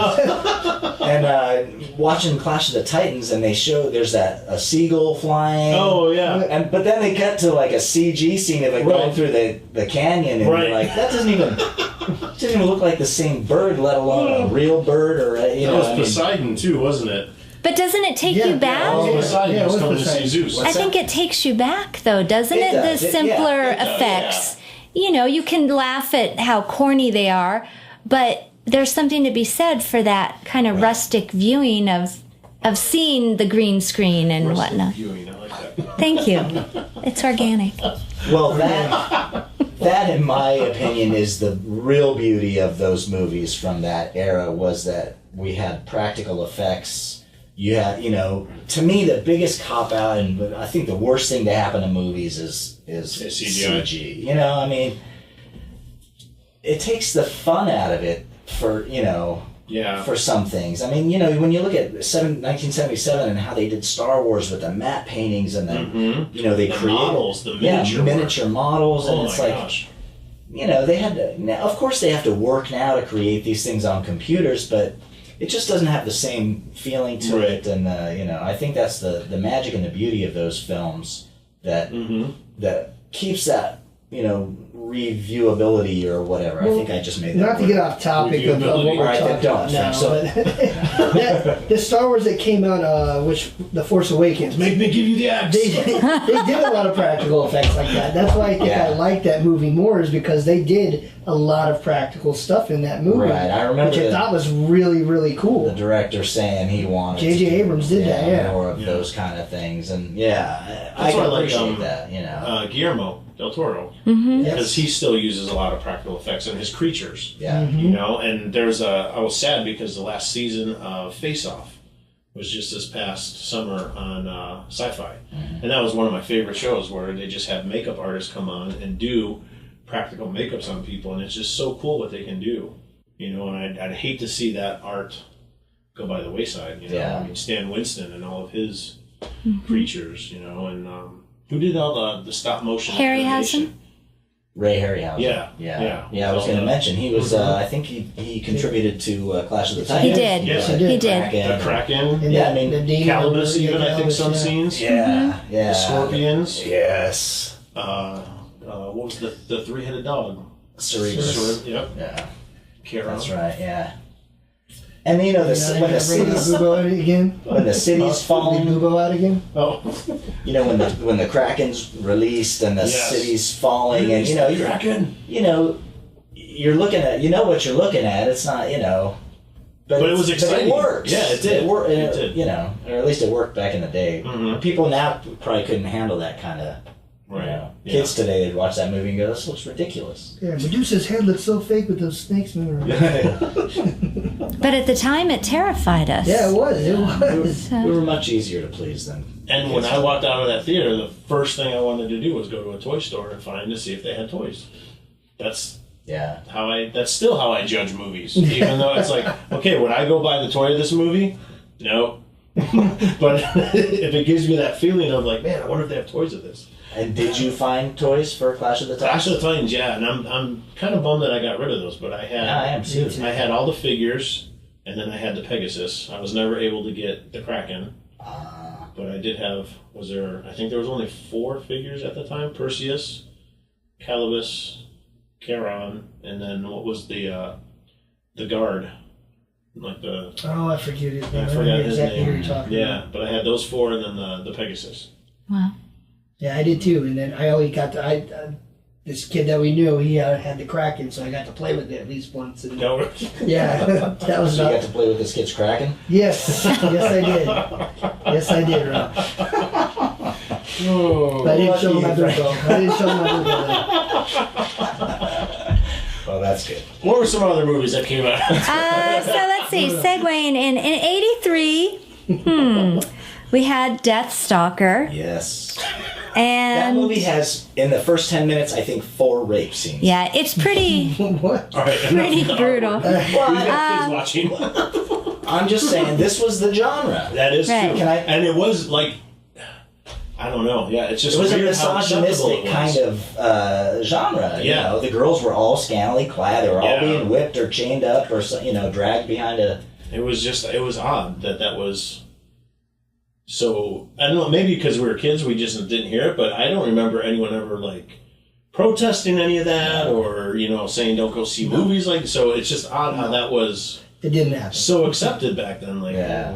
And watching Clash of the Titans, and they show there's a seagull flying. Oh, yeah. But then they cut to, a CG scene of it going through the canyon, and you're like, that doesn't even look like the same bird, let alone a real bird, or, That was Poseidon, too, wasn't it? But doesn't it take you back? Poseidon was coming to see Zeus. I think it takes you back, though, doesn't it? The simpler effects. You can laugh at how corny they are, but there's something to be said for that kind of rustic viewing of seeing the green screen and rustic whatnot. Viewing, I like that. Thank you. It's organic. Well, that, in my opinion, is the real beauty of those movies from that era, was that we had practical effects. You had, to me, the biggest cop-out, and I think the worst thing to happen to movies is CGI. CG. It takes the fun out of it for, Yeah. For some things. I mean, when you look at 1977 and how they did Star Wars with the matte paintings and then, they the created models, the miniature models, and it's like, gosh. They had to. Now, of course, they have to work now to create these things on computers, but it just doesn't have the same feeling to it. And I think that's the magic and the beauty of those films that that keeps that reviewability or whatever. Well, I think I just made that. Not to get off topic of what we're talking about now, but the Star Wars that came out, which The Force Awakens, Make me give you the axe. they did a lot of practical effects like that. That's why I think I like that movie more, is because they did a lot of practical stuff in that movie. Right, I remember which I thought was really, really cool. The director saying he wanted J.J. Abrams did that, yeah. more of those kind of things, and That's I why I can like appreciate that. Guillermo del Toro, Mm-hmm. because he still uses a lot of practical effects in his creatures. Yeah. And I was sad because the last season of Face Off was just this past summer on Sci-Fi, and that was one of my favorite shows where they just have makeup artists come on and do practical makeups on people, and it's just so cool what they can do, and I'd hate to see that art go by the wayside. I mean, Stan Winston and all of his creatures, and who did all the stop motion Harryhausen? Ray Harryhausen. Yeah. I was going to mention he was. I think he contributed to Clash of the Titans. He did. Yeah. He did. The Kraken. And Yeah, I mean, the demon, Calibus, even I think some yeah. scenes. Yeah. The scorpions. Yes. What was the three-headed dog? Cerberus. Yep. Yeah. Charon. That's right. Yeah. And when the cities Bubo out again. when the cities falling, Bubo out again. Oh. when the Kraken's released and the city's falling, and Kraken. you're looking at what you're looking at. It's not but it was exciting. But it works. Yeah, it did. It did. Or at least it worked back in the day. People now probably couldn't handle that kind of. Right. Kids today, they'd watch that movie and go, "This looks ridiculous." Yeah, Medusa's head looks so fake with those snakes moving around. But at the time, it terrified us. Yeah, it was. We were much easier to please than. And when I walked out of that theater, the first thing I wanted to do was go to a toy store and find to see if they had toys. That's still how I judge movies. Even though it's like, okay, would I go buy the toy of this movie? No. But if it gives me that feeling of like, man, I wonder if they have toys of this. And did you find toys for Clash of the Titans? Clash of the Titans, yeah, and I'm kind of bummed that I got rid of those, but I had. Yeah, I am too. I had all the figures, and then I had the Pegasus. I was never able to get the Kraken, but I did have. I think there was only 4 figures at the time: Perseus, Calibus, Charon, and then what was the guard? Like the. Oh, I forget his name. I forgot his exactly who name. you're talking Yeah, about. but I had those 4, and then the Pegasus. Wow. Yeah, I did too. And then I only got this kid that we knew, he had the Kraken, so I got to play with it at least once. And, No. yeah, that was So you got to play with this kid's Kraken? Yes, yes I did. Yes I did, Rob. Oh, But I didn't show him my Bilbo. Well, that's good. what were some other movies that came out? So let's see. Segueing in 83, we had Deathstalker. Yes. And That movie has, in the first 10 minutes, I think 4 rape scenes. yeah, it's pretty What? All right, pretty brutal. We've got kids watching. I'm just saying, this was the genre. That is Right. true. And it was like, I don't know. Yeah, it's just It was a weird how acceptable misogynistic it was. kind of genre. Yeah. The girls were all scantily clad. They were all Yeah. being whipped or chained up or, dragged behind a... It was odd that was so. I don't know. Maybe because we were kids, we just didn't hear it. But I don't remember anyone ever like protesting any of that or saying don't go see movies like. So it's just odd how that was. It didn't happen. So accepted back then. Like, Yeah.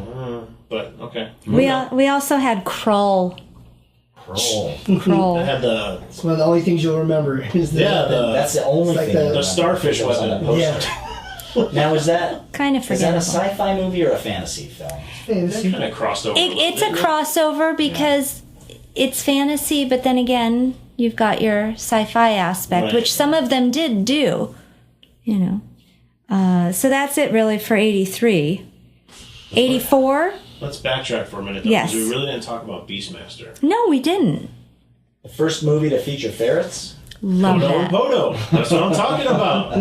but okay. We also had Kroll. Kroll. I Kroll. had the It's one of the only things you'll remember is That's the only It's like thing. the starfish that was on weapon. that poster. yeah. Now, is that Kind of a forgettable. sci-fi movie or a fantasy film? That kind of crossed over. It's a crossover because it's fantasy, but then again, you've got your sci-fi aspect, Right. which some of them did do. So that's it really for 83. 84? Let's backtrack for a minute, though, Yes. because we really didn't talk about Beastmaster. No, we didn't. The first movie to feature ferrets? Love Podo and that. Podo. That's what I'm talking about.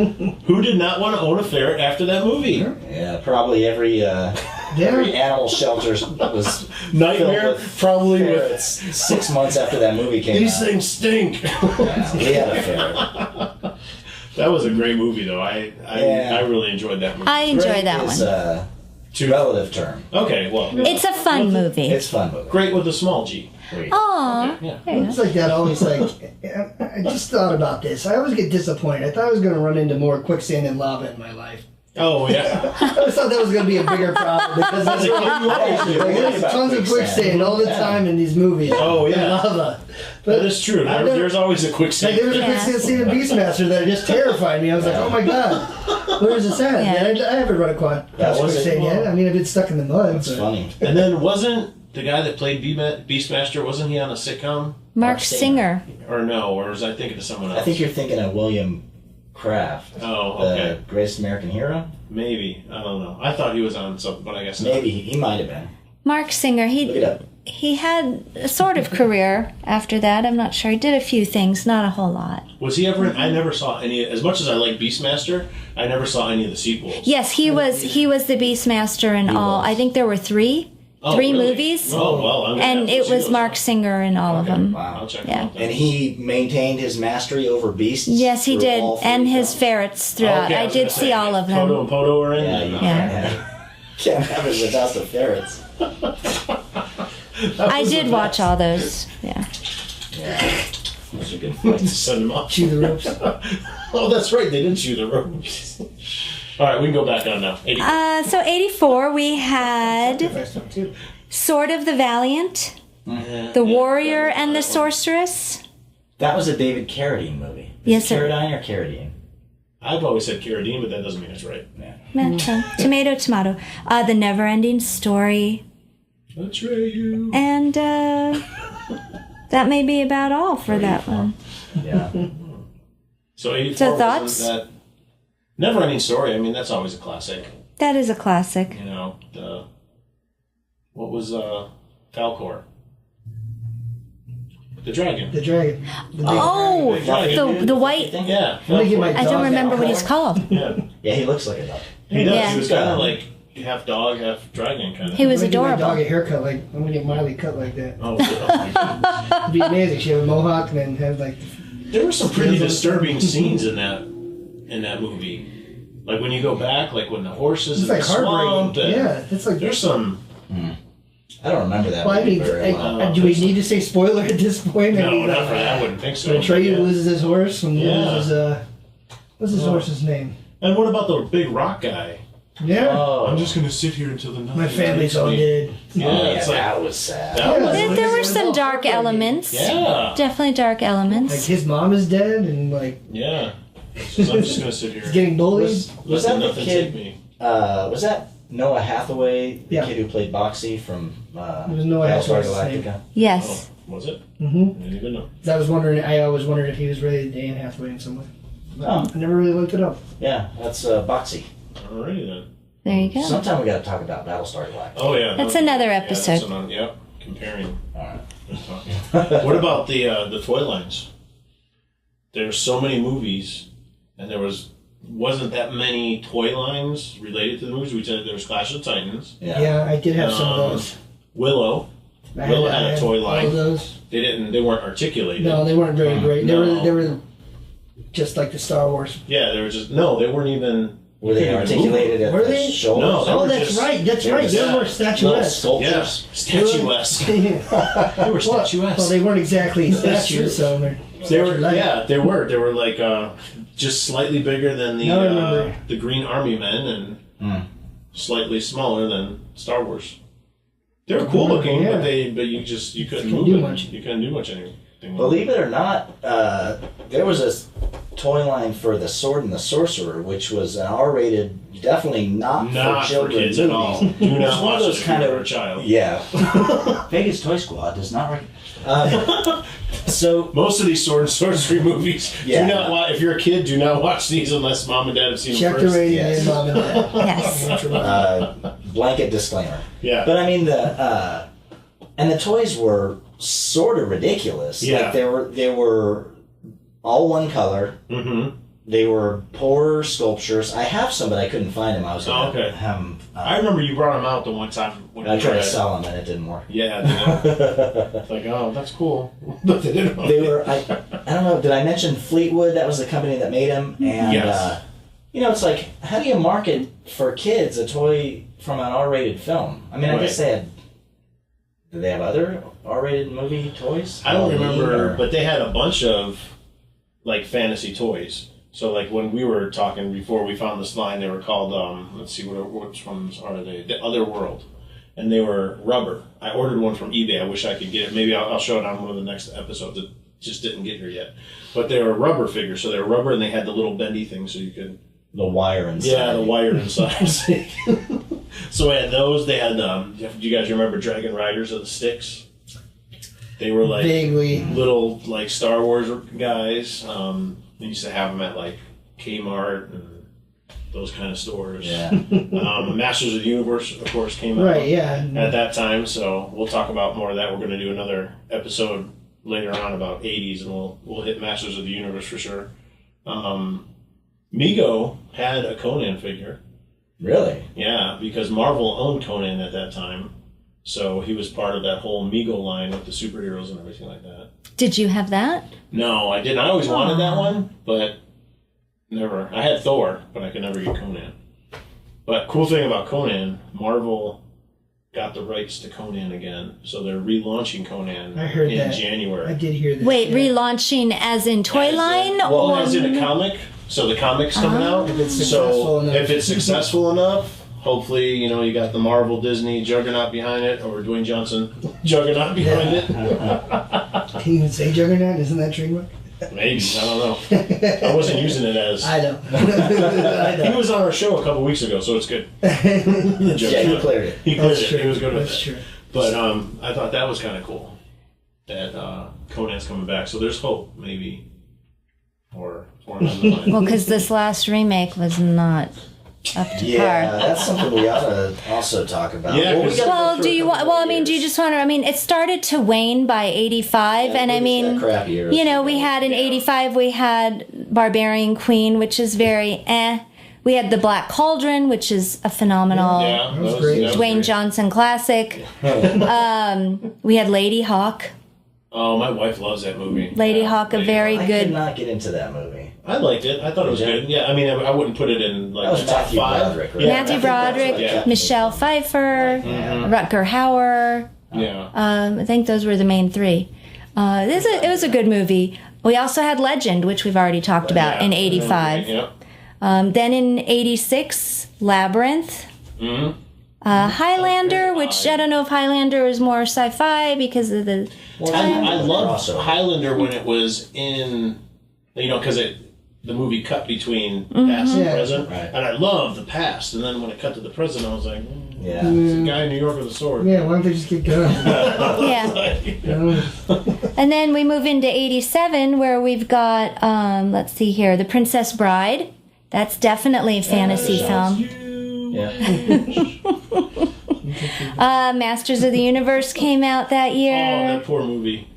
Who did not want to own a ferret after that movie? Yeah, probably every animal shelter was Nightmare, filled with probably with. ferrets 6 months after that movie came These out. things stink. Yeah, we had a ferret. That was a great movie, though. I really enjoyed that movie. I enjoy Great that is one. a relative term. Okay, well, It's a fun movie. It's fun movie. great with a small G. Aw. Yeah. There you It's go. like that. Always like I just thought about this. I always get disappointed. I thought I was going to run into more quicksand and lava in my life. Oh yeah. I always thought that was going to be a bigger problem because As a kid, you always do. like, there's tons of quicksand all the time in these movies. Oh, yeah. And lava. That is true. I've never- There's always a Like quicksand. there was a Yeah. quicksand scene in Beastmaster that just terrified me. I was like, oh my god, where is this at? Yeah. Man, I haven't run across quicksand yet. I mean, I've been stuck in the mud. It's but- funny. And then wasn't the guy that played Beastmaster, wasn't he on a sitcom? Mark Singer. Or no, or was I thinking of someone else? I think you're thinking of William Kraft, Oh, the okay. greatest American hero. Maybe. I don't know. I thought he was on something, but I guess not. Maybe he might have been. Mark Singer. Look it up. He had a sort of career after that. I'm not sure. He did a few things, not a whole lot. Was he ever? I never saw any. As much as I like Beastmaster, I never saw any of the sequels. Yes, he was the Beastmaster in all. was. I think there were three really? movies. Oh well, I'm gonna have And to it see was those Mark now. Singer in all of them. Wow. I'll check Yeah. them out. And he maintained his mastery over beasts. Yes, he through did, all three and his films. ferrets throughout. Okay, I was did gonna see say, all of Podo them. and Podo are in. Yeah, you can't have it without the ferrets. I did watch all those. Yeah. Yeah, those are good To fights. send them up. Chew the ropes. Oh, that's right. They did chew the ropes. All right, we can go back on now. 80. So 84, we had First one, too. Sword of the Valiant, The Warrior and the Sorceress. That was a David Carradine movie. Yes, sir. Carradine or Carradine? I've always said Carradine, but that doesn't mean it's right. Tomato, tomato. The Never-Ending Story. Atreyu. And that may be about all for that one. Yeah. So 84 So wasn't thoughts? that Never-Ending Story. I mean, that's always a classic. That is a classic. You know, what was Falcor? The dragon. The dragon. The big Oh, Dragon. the white. Yeah. I'm gonna get my I don't dog remember out. what he's called. Yeah. Yeah, he looks like a dog. He does. Yeah. He was kind of like half dog, half dragon kind of. He was I'm gonna get my dog adorable. a haircut like I'm gonna get Miley cut like that. Oh, yeah. It'd be amazing. She have a mohawk and then have like There were some pretty disturbing scenes in that movie. Like when you go back, like when the horses it's in like the swamp. heartbreaking. Yeah, it's like. There's some. I don't remember that Well, I movie mean, very well. do we need to say spoiler at this point? I No, mean, not for that. I wouldn't think so. When Atreyu Yeah. loses his horse, when he Yeah. loses what's his horse's name? And what about the big rock guy? Yeah, Oh, I'm just gonna sit here until the night. my family's all dead. Yeah, yeah, it's like that was sad. that was. There were some dark elements. Yeah. Definitely dark Like elements. his mom is dead, and like Yeah. So I'm just gonna sit here. he's getting bullied. Was Let that the nothing kid? take me. Was that Noah Hathaway, the Yeah. kid who played Boxy from It was Noah Battlestar Hathaway's Galactica? Yes. Oh, was it? Mm-hmm. I didn't even know. I always wondered if he was related to Anne Hathaway in some way. Oh, I never really looked it up. yeah, that's Boxy. Alrighty then. There you go. Sometime we got to talk about Battlestar Galactica. Oh yeah. That's another Yeah, episode. yep. Comparing. All right. What about the toy lines? There's so many movies, and there wasn't that many toy lines related to the movies. We said there was Clash of Titans, Yeah, I did have some of those. Willow. I Willow had a toy all line. of those. They weren't articulated. No, they weren't very great. No. They were just like the Star Wars. Yeah, they were just they weren't even. Were they couldn't even articulated at Were the they? shoulders? No, they Oh, were that's just- right. That's they were right. They just were little statuesque. Yeah, sculptures. statuesque. Yeah. They were statuesque. Well, they weren't exactly That's true. statues, so they're They were, statue-like. yeah, they were. They were like just slightly bigger than Now I remember. the Green Army Men and slightly smaller than Star Wars. They were cool looking, Yeah. but you couldn't Couldn't move do it. much. You couldn't do much anything. Believe it or not, there was a toy line for the Sword and the Sorcerer, which was an R-rated, definitely not Not for for children kids at all. Do It's not one watch of those it if kind you're of a child. Yeah. Vegas Toy Squad does not recommend. So Most of these sword and sorcery movies, Yeah. do not watch. If you're a kid, do not watch these unless mom and dad have seen Check them the first. rating Yes. in, mom and dad. Yes. blanket disclaimer. Yeah. But I mean and the toys were sort of ridiculous. Yeah. Like they were all one color. Mm-hmm. They were poor sculptures. I have some, but I couldn't find them. I was going to okay. have them. I remember you brought them out the one time. When I tried to sell them, and it didn't work. Yeah, it's like, oh, that's cool. But they didn't. They were. I don't know. Did I mention Fleetwood? That was the company that made them. And yes. It's like, how do you market for kids a toy from an R-rated film? I mean, I guess they had. Did they have other R-rated movie toys? I don't remember, but they had a bunch of like fantasy toys. So like when we were talking before we found this line, they were called let's see which ones are they? The Other World, and they were rubber. I ordered one from eBay. I wish I could get it. Maybe I'll show it on one of the next episodes. It just didn't get here yet. But they were rubber figures, so they were rubber, and they had the little bendy thing, so you could the wire inside. Yeah, the wire inside. So we had those. They had do you guys remember Dragon Riders of the Sticks? They were like vaguely little like Star Wars guys. They used to have them at like Kmart and those kind of stores. Yeah. Masters of the Universe, of course, came out at that time. So we'll talk about more of that. We're going to do another episode later on about 80s, and we'll hit Masters of the Universe for sure. Mego had a Conan figure. Really? Yeah, because Marvel owned Conan at that time. So he was part of that whole Mego line with the superheroes and everything like that. Did you have that? No, I didn't. I always wanted that one, but never. I had Thor, but I could never get Conan. But cool thing about Conan, Marvel got the rights to Conan again, so they're relaunching Conan in January. I did hear that. Wait, relaunching as in toy line? Well, as in a comic. So the comic's coming out. If it's successful enough, hopefully, you got the Marvel Disney juggernaut behind it, or Dwayne Johnson juggernaut behind it. Can you even say juggernaut? Isn't that trademark? Maybe. I don't know. I wasn't using it as... I know. He was on our show a couple weeks ago, so it's good. Yeah, he cleared it. He cleared it. He was good with That's it. true. But I thought that was kind of cool, that Conan's coming back. So there's hope, maybe, or another line. Well, because this last remake was not up to Yeah, par. that's something we ought to also talk about. Yeah, we gotta Well, go through do you a want? couple Well, I more mean, do you years. just want to? I mean, it started to wane by '85, Yeah, and I it was mean, that crappy year. we had in '85 we had Barbarian Queen, which is very eh. We had the Black Cauldron, which is a phenomenal Yeah, that was great. Dwayne Johnson classic. We had Lady Hawk. Oh, my wife loves that movie. Lady Hawk, a very I good. could not get into that movie. I liked it. I thought it was good. Yeah, I mean, I wouldn't put it in like That was the top Matthew 5. Broderick, right? Yeah, Matthew Broderick, yeah. Michelle Pfeiffer, Rutger Hauer. Yeah. I think those were the main three. It was a good movie. We also had Legend, which we've already talked about in '85. Yeah. Then in '86, Labyrinth. Mm-hmm. Highlander, which I don't know if Highlander is more sci-fi because of the. I loved Crossover. Highlander when it was in, because the movie cut between past and Yeah. present, Right. and I loved the past. And then when it cut to the present, I was like, Yeah. it's a guy in New York with a sword. Yeah, why don't they just get going? Yeah. And then we move into '87, where we've got, let's see here, The Princess Bride. That's definitely a fantasy film. Yeah. Masters of the Universe came out that Oh, year. that poor movie.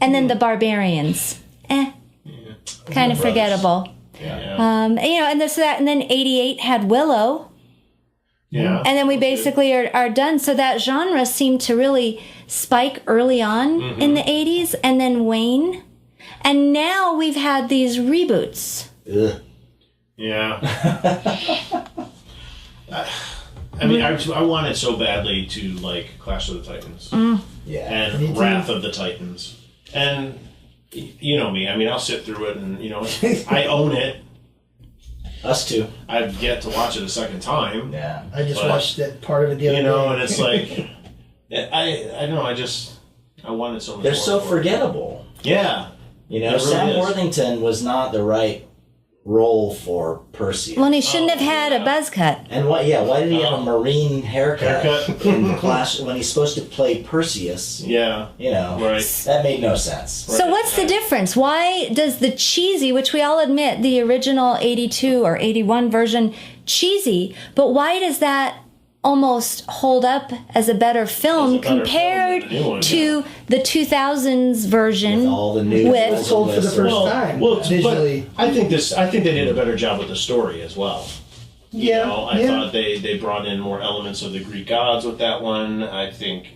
And then The Barbarians. Kind of forgettable. Yeah. And then '88 had Willow. Yeah. And then we basically are done. So that genre seemed to really spike early on in the '80s and then wane. And now we've had these reboots. Ugh. Yeah. I mean, I wanted so badly to like Clash of the Titans Yeah. and Wrath of the Titans, and you know me. I mean, I'll sit through it, and I own it. Us too. I've yet to watch it a second time. Yeah. I just But, watched that part of it the other day. And it's like, I don't know. I wanted so much. They're more so for it. forgettable. Yeah. It really Sam is. Worthington was not the right role for Perseus. Well, and he shouldn't have had a buzz cut. And why did he have a marine haircut in the Clash when he's supposed to play Perseus? Yeah. Right. That made no sense. So what's the difference? Why does the cheesy, which we all admit, the original '82 or '81 version, cheesy, but why does that almost hold up as a better film compared to the 2000s version With all the new It's told for the first time. Visually. But I think they did a better job with the story as well. Yeah, I thought they brought in more elements of the Greek gods with that one. I think,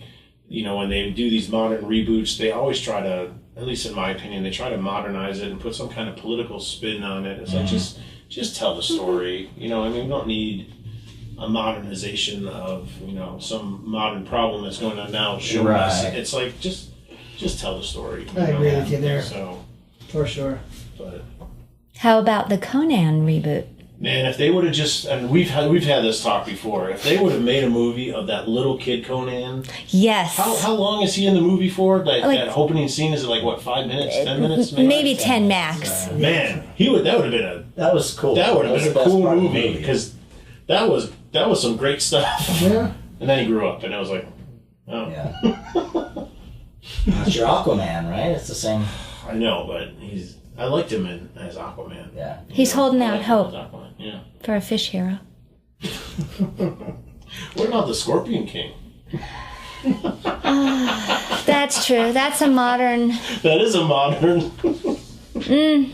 when they do these modern reboots, they always try to, at least in my opinion, they try to modernize it and put some kind of political spin on it. It's like, just tell the story. We don't need a modernization of, some modern problem that's going on now. Show us. It's like, just tell the story. I agree with you there. So, for sure. But How about the Conan reboot? man, if they would have just, and we've had this talk before, if they would have made a movie of that little kid Conan. Yes. How long is he in the movie for? That opening scene, is it like, what, 5 minutes, 10 minutes? Maybe 10 max. Man, that would have been That was cool. That would have been a cool movie, movie. because that was some great stuff. Yeah. And then he grew up, and I was like, oh. Yeah. It's your Aquaman, right? It's the same. I know, but I liked him as Aquaman. Yeah. He's holding out hope Aquaman, yeah. for a fish hero. What about the Scorpion King? That's true. That's a modern. That is a modern. It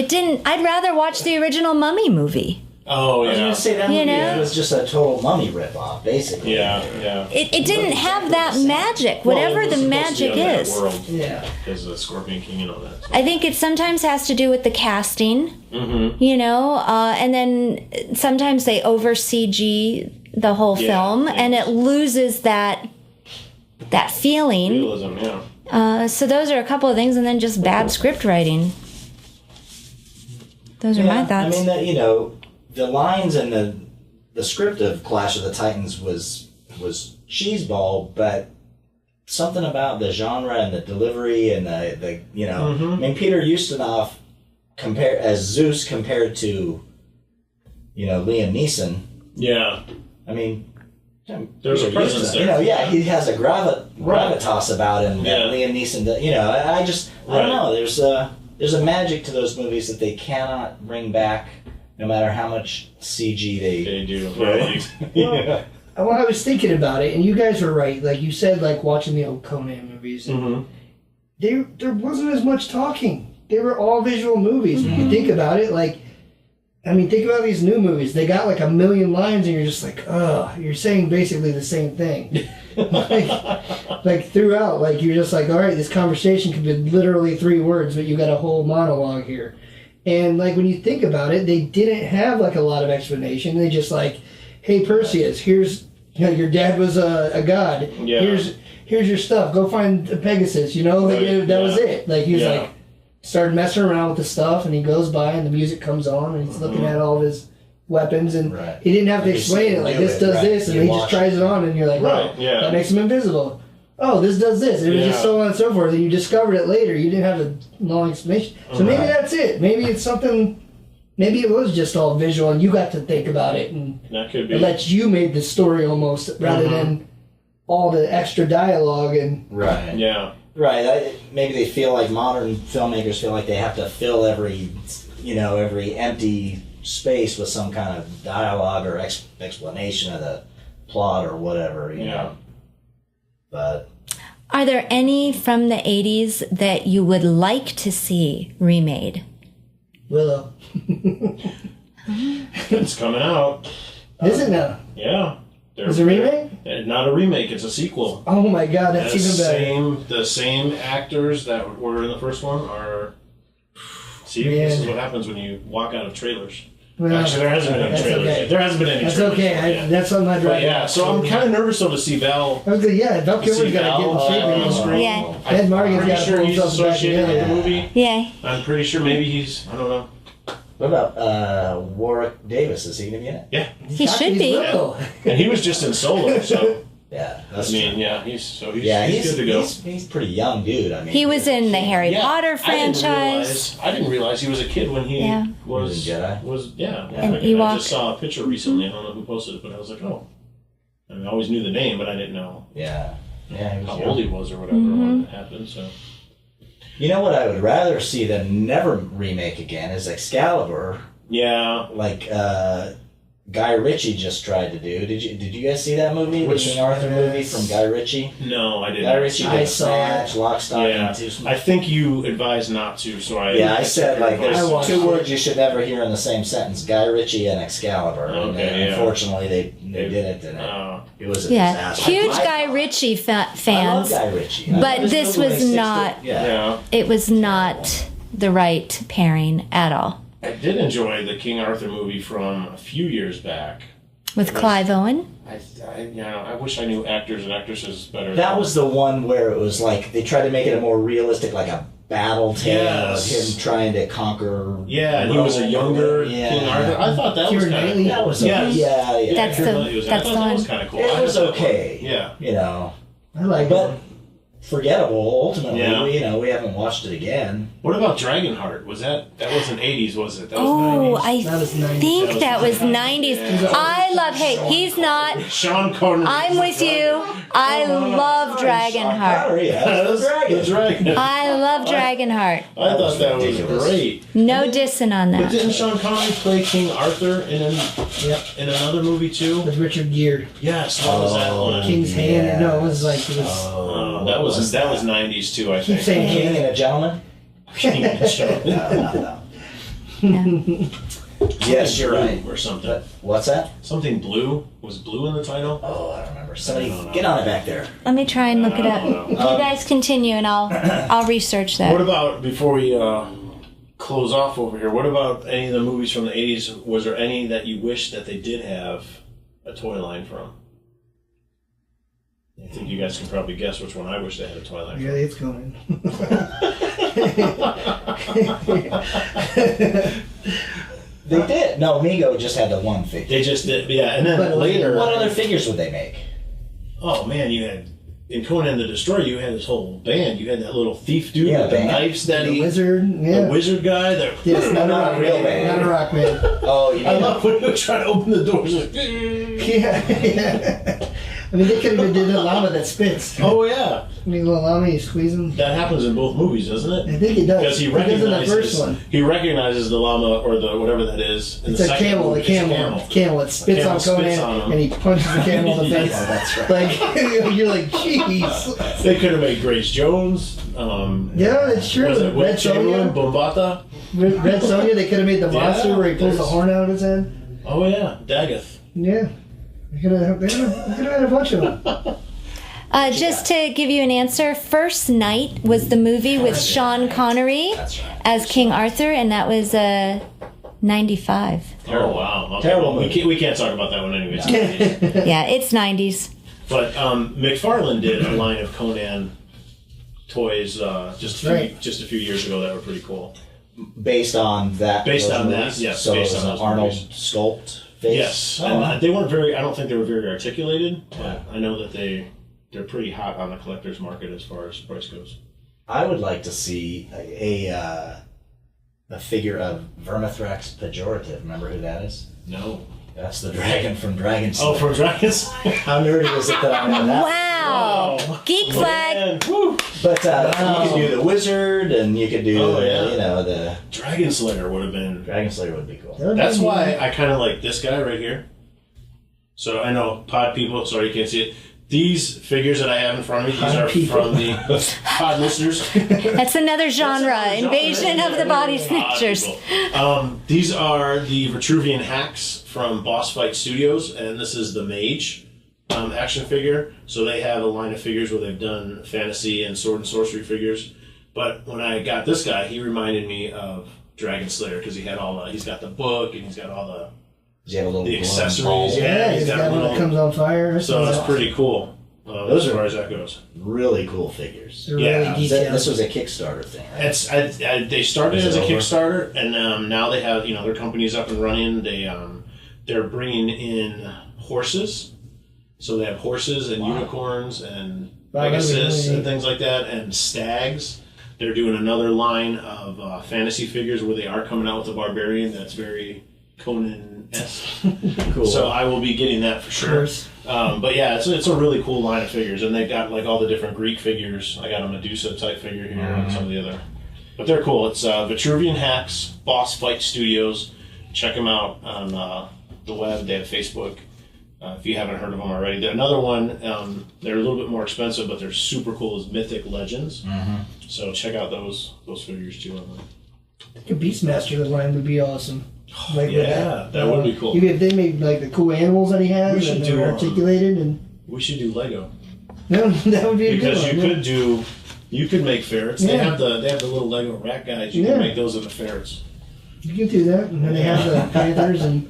didn't. I'd rather watch the original Mummy movie. Oh, yeah. I was going to say that You movie know? was just a total Mummy ripoff, basically. Yeah. It didn't have that magic, whatever the magic is. Yeah. Because the Scorpion King and all that. So. I think it sometimes has to do with the casting, and then sometimes they over CG the whole film, and it loses that feeling. Realism, yeah. So those are a couple of things, and then just bad script writing. Those are my thoughts. I mean, the lines and the script of Clash of the Titans was cheeseball, but something about the genre and the delivery and the I mean, Peter Ustinov as Zeus compared to Liam Neeson. Yeah. I mean, there's a presence there. He has a gravitas about him that Liam Neeson. I don't know. There's a magic to those movies that they cannot bring back, no matter how much CG they do. Right. Well, I was thinking about it, and you guys were right. Like you said, like watching the old Conan movies, and there wasn't as much talking. They were all visual movies. When you think about it, think about these new movies. They got like 1 million lines, and you're just like, oh, you're saying basically the same thing. like throughout, like you're just like, all right, this conversation could be literally 3 words, but you got a whole monologue here. And like when you think about it, they didn't have like a lot of explanation. They just like, hey Perseus, here's your dad was a god. Yeah. Here's your stuff. Go find Pegasus. That was it. Like he was like started messing around with the stuff, and he goes by, and the music comes on, and he's looking at all of his weapons, and he didn't have to explain it. Like this does this, and he just tries it on, and you're like, that makes him invisible. Oh, this does this. And it was just so on and so forth. And you discovered it later. You didn't have a long explanation. So maybe that's it. Maybe it's something. Maybe it was just all visual, and you got to think about it, and that could be. It lets you make the story almost rather than all the extra dialogue and. Right. Yeah. Right. Maybe they feel like modern filmmakers feel like they have to fill every empty space with some kind of dialogue or explanation of the plot or whatever. You know. But are there any from the 80s that you would like to see remade? Willow. It's coming out. Is it now? Yeah. Is it a remake? Not a remake, it's a sequel. Oh my god, that's even better. The same actors that were in the first one are... See, this is what happens when you walk out of trailers. Well, actually, there hasn't been any trailers. Okay. There hasn't been any trailers. That's okay. That's on my drive. Yeah, so I'm kind of nervous though to see Val. Okay, yeah, Val Kilmer's got to get in shape on the screen. Yeah. Ed Morgan's got to pull he's himself back associated together. with the movie. Yeah. I'm pretty sure maybe he's. I don't know. What about Warwick Davis? Is he going to be in it? Yeah. He should be. Yeah. And he was just in Solo, so. Yeah, that's true. He's good to go. He's pretty young dude. I mean, he was in the Harry Potter franchise. I didn't realize he was a kid when he was Jedi. And I just saw a picture recently. I don't know who posted it, but I was like, oh. I mean, I always knew the name, but I didn't know. Yeah. Yeah. How old he was or whatever when it happened. So. You know what I would rather see them never remake again is Excalibur. Yeah. Like Guy Ritchie just tried to do. Did you guys see that movie? The King Arthur movie from Guy Ritchie? No, I didn't. Guy Ritchie I did saw Snatch, Lock, Stock, and Two Smoking. I think you advised not to, so I said like I there's watched two it. words you should never hear in the same sentence: Guy Ritchie and Excalibur. And unfortunately, they did it, and it was a disaster. Huge Guy Ritchie I love fans. Guy Ritchie, But this was not. Yeah. It was not the right pairing at all. I did enjoy the King Arthur movie from a few years back. With Clive Owen? I wish I knew actors and actresses better. That was the one where it was like they tried to make it a more realistic, like a battle tale of him trying to conquer. Yeah, and he was a younger King Arthur. I thought that was kind of cool. That was Yes. yeah. That's the I thought that was kind of cool. It was okay. Yeah. You know. I like But it. forgettable, ultimately. Yeah. We haven't watched it again. What about Dragonheart? Was that wasn't 80s, was it? That was Oh, 90s. That was 90s. think that was 90s. Yeah. I love, he's not. Sean Connery. I'm with you. I love Dragonheart. The dragon. I love Dragonheart. I thought that was ridiculous. great. No dissing on But that. didn't Sean Connery play King Arthur in another movie too? With Richard Gere. Yes, what was that one? King's Hand. No, it was like it was. That was 90s too, I think. Keep saying King hand. and a gentleman? King and No. Yeah. Yes, you're right. Or something. What's that? Something blue. Was blue in the title? Oh, I don't remember. Somebody get on it back there. Let me try and look it up. You guys continue, and I'll research What that. about, before we close off over here, what about any of the movies from the 80s? Was there any that you wish that they did have a toy line from? I think you guys can probably guess which one I wish they had a toy line Yeah, from. it's going. They did. No, Mego just had the one figure. They just did, yeah. And then But later, What other figures would they make? oh man, you had in Conan the Destroyer, you had this whole band. You had that little thief dude Yeah, with the band. knives that The he, wizard. Yeah. the wizard guy. That Yes, not a Not a rock real man. band. Not a rock man. Oh, you I mean love when you try to open the doors. Like, Yeah. I mean, they could have even did a llama that spits. oh yeah, I mean, little llama, you squeeze him. that happens in both movies, doesn't it? I think it does. Because he It does in the recognizes first one. the llama or the whatever that is. In It's the a second camel. movie, The camel. Camel. It spits camel on spits Conan, on him. and he punches the camel in the face. Oh, that's right. Like you're like, jeez. They could have made Grace Jones. Yeah, that's true. Was it Will Red Chamberlain? Sonja. Bombata? Red Sonja. They could have made the monster where he pulls the there's- horn out of his head. Oh yeah, Daggett. Yeah. They could have had a bunch of them. Just to give you an answer, First Night was the movie with Sean Connery That's right. as King Arthur, and that was 95. Oh wow. Okay, Terrible well, movie. we can't talk about that one anyway. Yeah, it's 90s. But McFarlane did a line of Conan toys just a few years ago that were pretty cool. Based on that? Based those on that, movies? yes, So based it was on an those Arnold movies. sculpt face? Yes, Oh, and wow. they weren't very. I don't think they were very articulated, but I know that they're pretty hot on the collector's market as far as price goes. I would like to see a figure of Vermithrax Pejorative. Remember who that is? No. That's the dragon from Dragonslayer. Oh, from Dragons. How nerdy is it that I know that? Wow! Geek flag! Man, woo. But you could do the wizard, and you could do the Dragonslayer would have been. Dragonslayer would be cool. That's why I kind of like this guy right here. So I know pod people. Sorry, you can't see it. These figures that I have in front of me, these Pod are people. from the pod listeners. That's another genre. Invasion of the Body Snatchers. These are the Vitruvian hacks from Boss Fight Studios, and this is the Mage action figure. So they have a line of figures where they've done fantasy and sword and sorcery figures. But when I got this guy, he reminded me of Dragonslayer because he's got the book and he's got all the Does he have a little the glowing accessories. ball? Yeah, he's got one that comes on fire. So it's pretty cool. Those as are- far as that goes. Really cool figures. They're Yeah, really detailed. This was a Kickstarter thing, right? They started Is it as a over? Kickstarter, and now they have their company's up and running. They're bringing in horses, so they have horses and unicorns and Wow, that'd be Pegasus really and things like that, and stags. They're doing another line of fantasy figures where they are coming out with a barbarian that's very Conan-esque. Cool. So I will be getting that for sure. course. But yeah, it's a really cool line of figures, and they've got like all the different Greek figures. I got a Medusa type figure here and some of the other, but they're cool. It's Vitruvian Hacks, Boss Fight Studios. Check them out on the web. They have Facebook. If you haven't heard of them already. Another one, they're a little bit more expensive, but they're super cool, is Mythic Legends. So check out those figures too online. I think a Beastmaster line would be awesome. Like Yeah, that would be cool. They made like the cool animals that he has, We should and do, they're articulated, and We should do Lego. that would be a Because good you one. could do, you could make ferrets. They Yeah. have the little Lego rat guys. You Yeah. can make those into ferrets. You can do that, and then they have the Panthers, and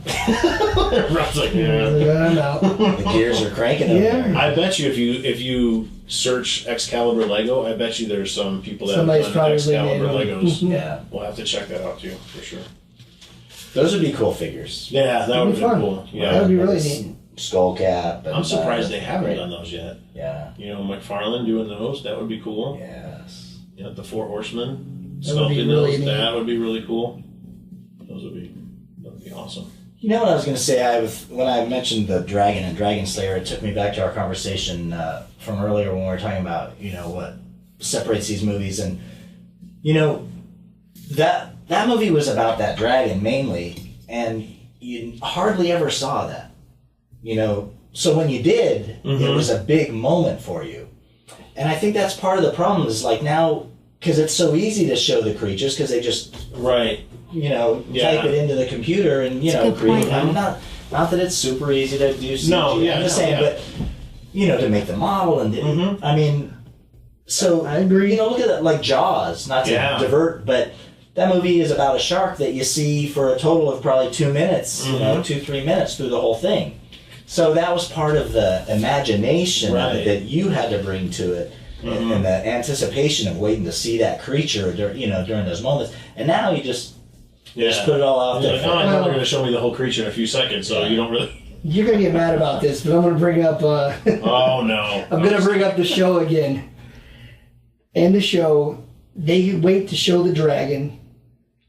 Rob's like, yeah. I'm out. The gears are cranking over Yeah. there. I bet you if you search Excalibur Lego, I bet you there's some people that Somebody's have probably done Excalibur made them. Legos. Yeah. We'll have to check that out too, for sure. Those would be cool figures. Yeah, that would be fun. cool. That Yeah, would be really neat. Skull cap. And, I'm surprised they haven't done those yet. Yeah. You know, McFarlane doing those, that would be cool. Yes. Yeah, the Four Horsemen, That would be sculpting really those, neat. that would be really cool. That would be awesome. You know what I was going to say? When I mentioned the dragon and Dragonslayer, it took me back to our conversation from earlier when we were talking about what separates these movies, and that movie was about that dragon mainly, and you hardly ever saw that. So when you did, it was a big moment for you, and I think that's part of the problem. Is like now because it's so easy to show the creatures because they just Right. type it into the computer and, a good create. point. I mean, not that it's super easy to do CG. No, yeah, I'm just no, saying, yeah. but, to make the model and, I mean, so, I agree. look at that, like Jaws, not to Yeah. divert, but that movie is about a shark that you see for a total of probably 2 minutes, 2-3 minutes through the whole thing. So that was part of the imagination of Right. it that you had to bring to it. And the anticipation of waiting to see that creature, during those moments. And now you just put it all out You're there. like, I know they're going to show me the whole creature in a few seconds, so you don't really. You're gonna get mad about this, but I'm gonna bring up. Oh no! I'm gonna bring up the show again. And the show, they wait to show the dragon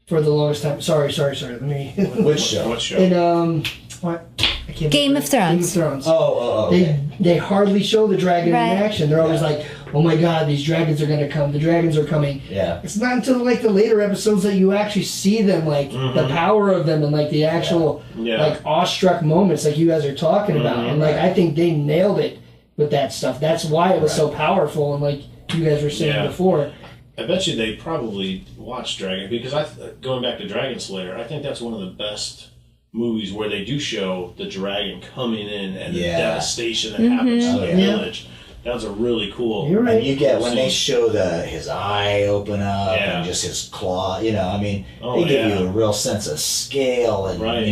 for the longest time. Sorry. Let me. Which show? What show? And what? I can't Game of Thrones. Game of Thrones. Oh, okay. They hardly show the dragon Right. in action. They're always like, "Oh my God, these dragons are gonna come. The dragons are coming." Yeah. It's not until like the later episodes that you actually see them, like the power of them, and like the actual Yeah. like awestruck moments, like you guys are talking about. And like I think they nailed it with that stuff. That's why it was so powerful. And like you guys were saying Yeah. before, I bet you they probably watched Dragon because going back to Dragonslayer, I think that's one of the best movies where they do show the dragon coming in and the devastation that happens to the Yeah. village. That's a really cool. you're right. And you get when they show his eye open up Yeah. and just his claw, I mean, Oh, they give yeah. you a real sense of scale and Right.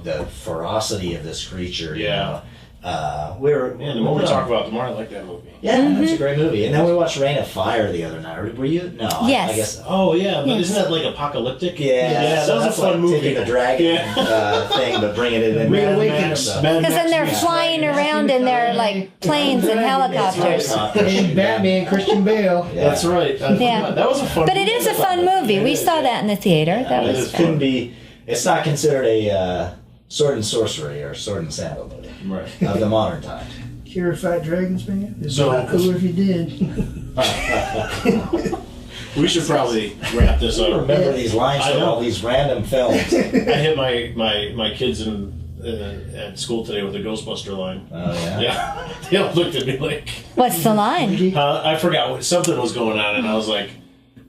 the ferocity of this creature. Yeah. The The more we talk about, the more I like that movie. Yeah, it's a great movie. And then we watched Reign of Fire the other night. Were you? No. Yes. I guess. Oh yeah, but Yes. isn't that like apocalyptic? Yeah, that was a that's fun like movie. taking the dragon thing, but bringing it in. Reawaken Max, them. Mad Because then Max they're meets flying Dragon. around in their like planes and helicopters. And Batman, Christian Bale. Yeah. That's right. Yeah. That was a fun. But it is a fun movie. We saw that in the theater. That It was is fun. Couldn't be. It's not considered a sword and sorcery or sword and sandal movie Right. of the modern time. Purified dragons, man. It'd So- be cooler if you did. We should probably wrap this up. Remember these lines I from know. all these random films. I hit my kids at school today with a Ghostbuster line. Oh yeah. Yeah, they all looked at me like What's the line? I forgot something was going on, and I was like,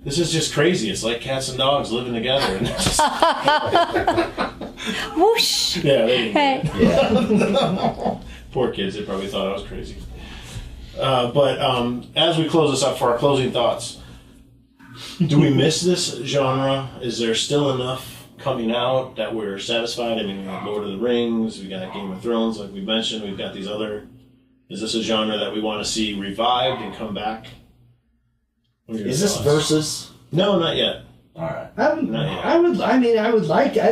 "This is just crazy. It's like cats and dogs living together." And it's just, Whoosh. yeah, they didn't get it. Yeah. Poor kids. They probably thought I was crazy. But as we close this up for our closing thoughts, do we miss this genre? Is there still enough coming out that we're satisfied? I mean, we got Lord of the Rings, we got Game of Thrones, like we mentioned. We've got these other. Is this a genre that we want to see revived and come back? What are your Is this thoughts? versus? No, not yet. All right. I'd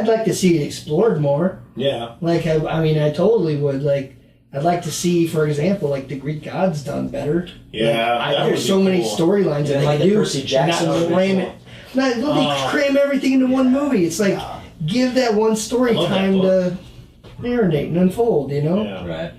like to see it explored more. Yeah. Like, I totally would. Like, I'd like to see, for example, like the Greek gods done better. Yeah, Like, that there's would so be many cool. storylines that Yeah, they like the do. Percy Jackson Not movie. cram it. They cram everything into one movie. It's like give that one story I love that time to marinate and unfold. Yeah. Right.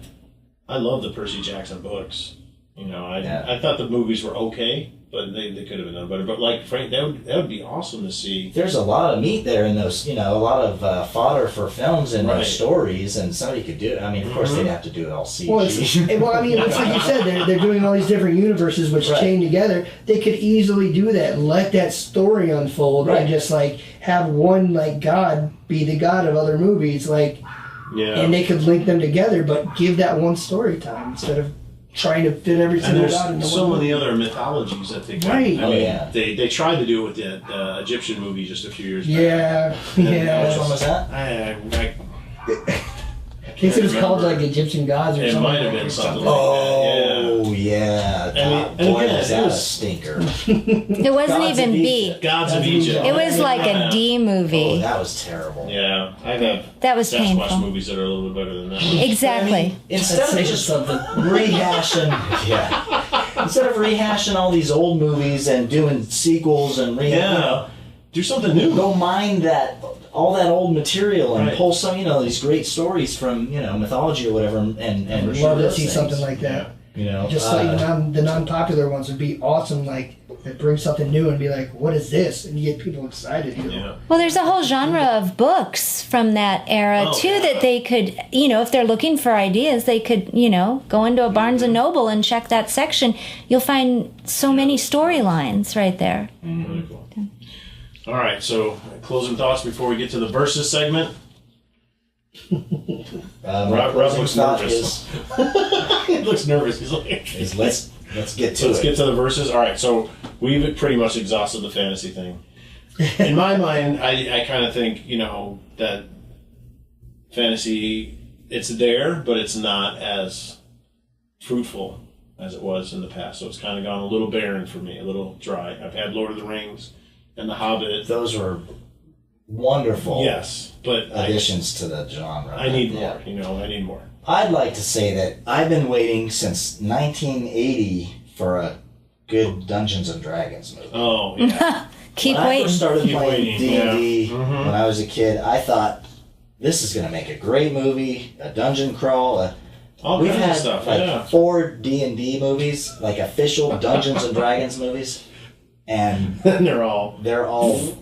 I love the Percy Jackson books. You know, Yeah. I thought the movies were okay, But they could have been done better. But like Frank, that would be awesome to see. There's a lot of meat there in those, a lot of fodder for films and those stories, and somebody could do it. I mean, of course, they'd have to do it all CG. Well, I mean, it's like you said, they're doing all these different universes which chain together. They could easily do that, let that story unfold, and just like have one like God be the God of other movies, like, and they could link them together, but give that one story time instead of trying to fit every single God into so one many other mythologies that they they tried to do it with the Egyptian movie just a few years back. Which one was that? I think it was called like Egyptian gods or something. It might have been something like that. And boy, was that a stinker. It wasn't even B. Gods of Egypt. It was like a D movie. Oh, that was terrible. Yeah, I have. That was painful. Sasquatch movies that are a little bit better than that. Exactly. I mean, instead of just rehashing, instead of rehashing all these old movies and doing sequels and do something new. Go mine all that old material and pull some, these great stories from, mythology or whatever, and I'd love to see something like that. Just like the non-popular ones would be awesome. Like, that bring something new and be like, "What is this?" and you get people excited. Well, there's a whole genre of books from that era too that they could, if they're looking for ideas, they could, go into a Barnes and Noble and check that section. You'll find so many storylines right there. Really cool. All right, so closing thoughts before we get to the versus segment. Rob looks nervous. He looks nervous. He's like, let's get to it. Let's get to the verses. All right, so we've pretty much exhausted the fantasy thing. In my mind, I kind of think, that fantasy, it's there, but it's not as fruitful as it was in the past. So it's kind of gone a little barren for me, a little dry. I've had Lord of the Rings and The Hobbit. Those were wonderful but additions to the genre. I need more, I need more. I'd like to say that I've been waiting since 1980 for a good Dungeons and Dragons movie. Oh, yeah. Keep when waiting. I first started playing D&D when I was a kid, I thought, this is going to make a great movie, a dungeon crawl. We've had stuff, 4 D&D movies, like official Dungeons and Dragons movies. And they're all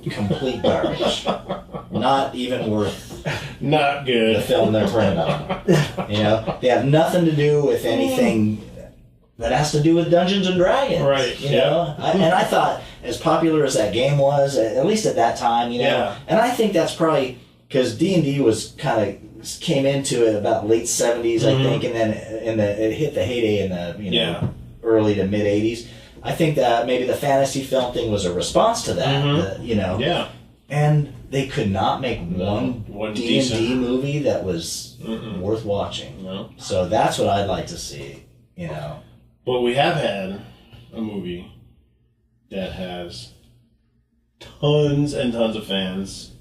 complete garbage. Not even worth not good the film they're printed on. They have nothing to do with anything that has to do with Dungeons and Dragons. Right. And I thought, as popular as that game was, at least at that time, and I think that's probably because D&D was kind of came into it about late 70s, I think, and then it hit the heyday in the early to mid 80s. I think that maybe the fantasy film thing was a response to that, And they could not make one D&D movie that was worth watching. No. So that's what I'd like to see, But we have had a movie that has tons and tons of fans.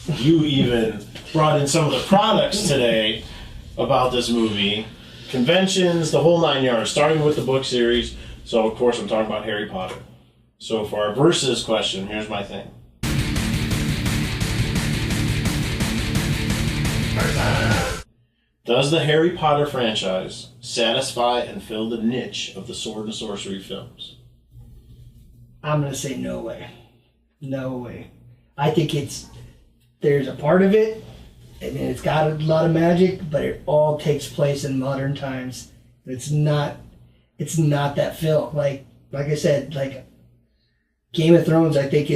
You even brought in some of the products today about this movie. Conventions, the whole 9 yards, starting with the book series. So, of course, I'm talking about Harry Potter. So, for our versus question, here's my thing. Does the Harry Potter franchise satisfy and fill the niche of the sword and sorcery films? I'm going to say no way. No way. I think there's a part of it, I mean, it's got a lot of magic, but it all takes place in modern times. It's not that film. Like I said, like Game of Thrones, I think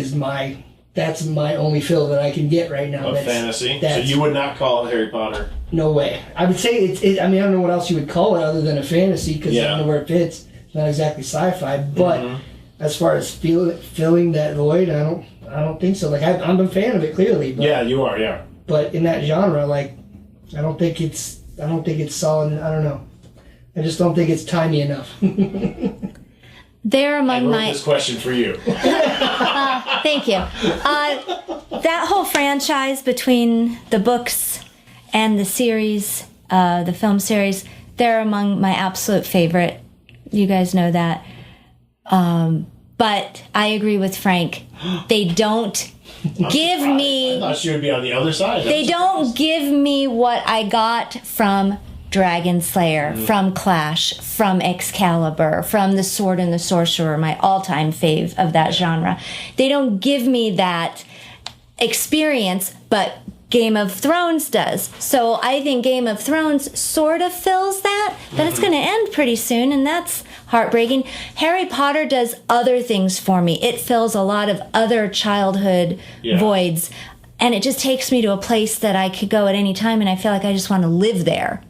that's my only fill that I can get right now. Of fantasy? So you would not call it Harry Potter? No way. I would say I mean, I don't know what else you would call it other than a fantasy, because I don't know where it fits. It's not exactly sci-fi, but as far as filling that void, I don't think so. Like I'm a fan of it, clearly. But, yeah, you are. Yeah. But in that genre, like I don't think it's solid. I don't know. I just don't think it's timey enough. They're among this question for you. Thank you. That whole franchise between the books and the series, the film series, they're among my absolute favorite. You guys know that. But I agree with Frank. They don't give me... I thought she would be on the other side. They don't give me what I got from Dragonslayer, from Clash, from Excalibur, from The Sword and the Sorcerer, my all-time fave of that genre. They don't give me that experience, but Game of Thrones does. So I think Game of Thrones sort of fills that, but it's going to end pretty soon, and that's heartbreaking. Harry Potter does other things for me. It fills a lot of other childhood voids, and it just takes me to a place that I could go at any time, and I feel like I just want to live there.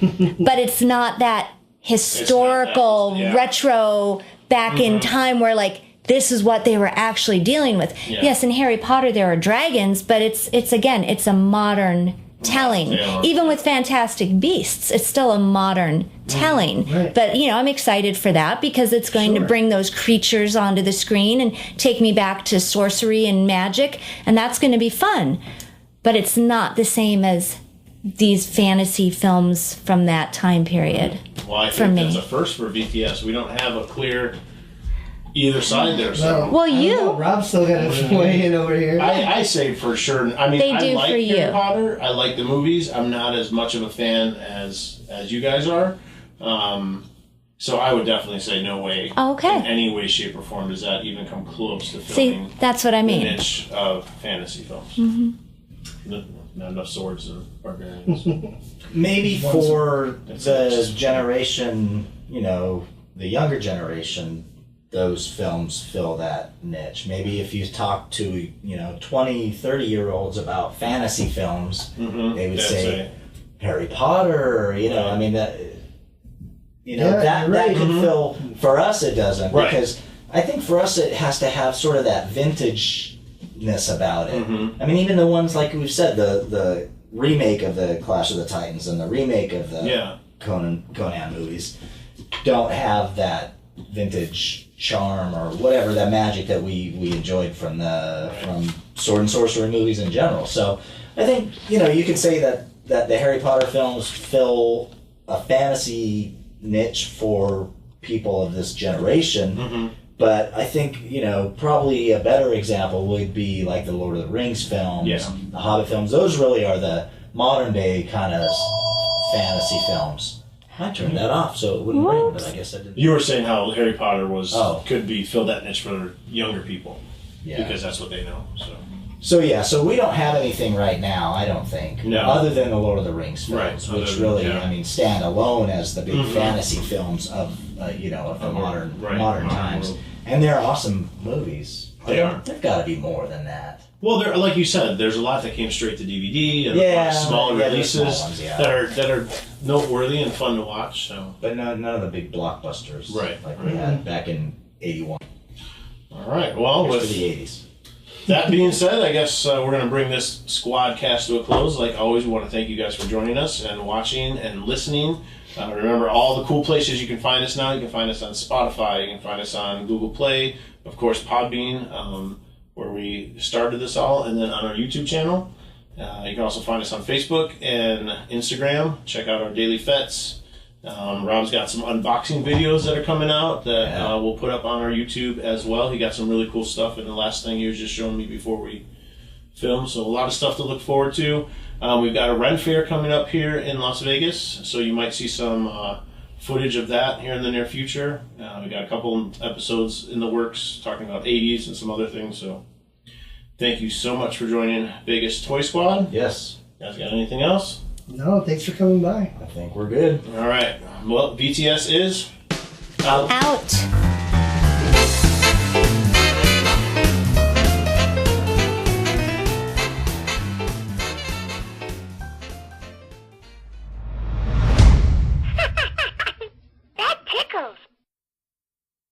But it's not that historical, retro, back in time where, like, this is what they were actually dealing with. Yeah. Yes, in Harry Potter there are dragons, but it's a modern telling. Yeah. Even with Fantastic Beasts, it's still a modern telling. Right. But, I'm excited for that because it's going to bring those creatures onto the screen and take me back to sorcery and magic, and that's going to be fun. But it's not the same as these fantasy films from that time period. Well, I think that's a first for VTS. We don't have a clear either side there. So. Well, Rob's still got a way in over here. I say for sure. I mean, I like Harry Potter. I like the movies. I'm not as much of a fan as you guys are. So I would definitely say no way. Okay. In any way, shape, or form does that even come close to filming. See, that's what I mean. The niche of fantasy films. Mm-hmm. Not enough swords and barbarians. Maybe for the generation, the younger generation, those films fill that niche. Maybe if you talk to 20, 30-year-olds about fantasy films, they would say Harry Potter. I mean that that could fill. For us, it doesn't because I think for us it has to have sort of that vintageness about it. I mean, even the ones like we've said, the remake of the Clash of the Titans and the remake of the Conan movies don't have that vintage charm or whatever, that magic that we enjoyed from sword and sorcery movies in general. So I think you could say that the Harry Potter films fill a fantasy niche for people of this generation. But I think probably a better example would be like the Lord of the Rings films, the Hobbit films. Those really are the modern day kind of fantasy films. I turned that off so it wouldn't ring, but I guess I didn't. You were saying how Harry Potter could be filled that niche for younger people, because that's what they know. So we don't have anything right now, I don't think, other than the Lord of the Rings films, which really, stand alone as the big fantasy films of the modern times, and they're awesome movies. They are. There've got to be more than that. Well, like you said, there's a lot that came straight to DVD and a lot of smaller releases ones, that are noteworthy and fun to watch. So, but none of the big blockbusters, like we had back in '81. All right. Well, with the '80s. That being said, I guess we're going to bring this SquadCast to a close. Like always, we want to thank you guys for joining us and watching and listening. Remember all the cool places you can find us now. You can find us on Spotify. You can find us on Google Play. Of course, Podbean, where we started this all, and then on our YouTube channel. You can also find us on Facebook and Instagram. Check out our daily fets. Rob's got some unboxing videos that are coming out that we'll put up on our YouTube as well. He got some really cool stuff, and the last thing he was just showing me before we filmed. So a lot of stuff to look forward to. We've got a Ren Fair coming up here in Las Vegas, so you might see some footage of that here in the near future. We got a couple episodes in the works talking about 80s and some other things. So thank you so much for joining Vegas Toy Squad. Yes. You guys got anything else? No, thanks for coming by. I think we're good. All right. Well, VTS is out.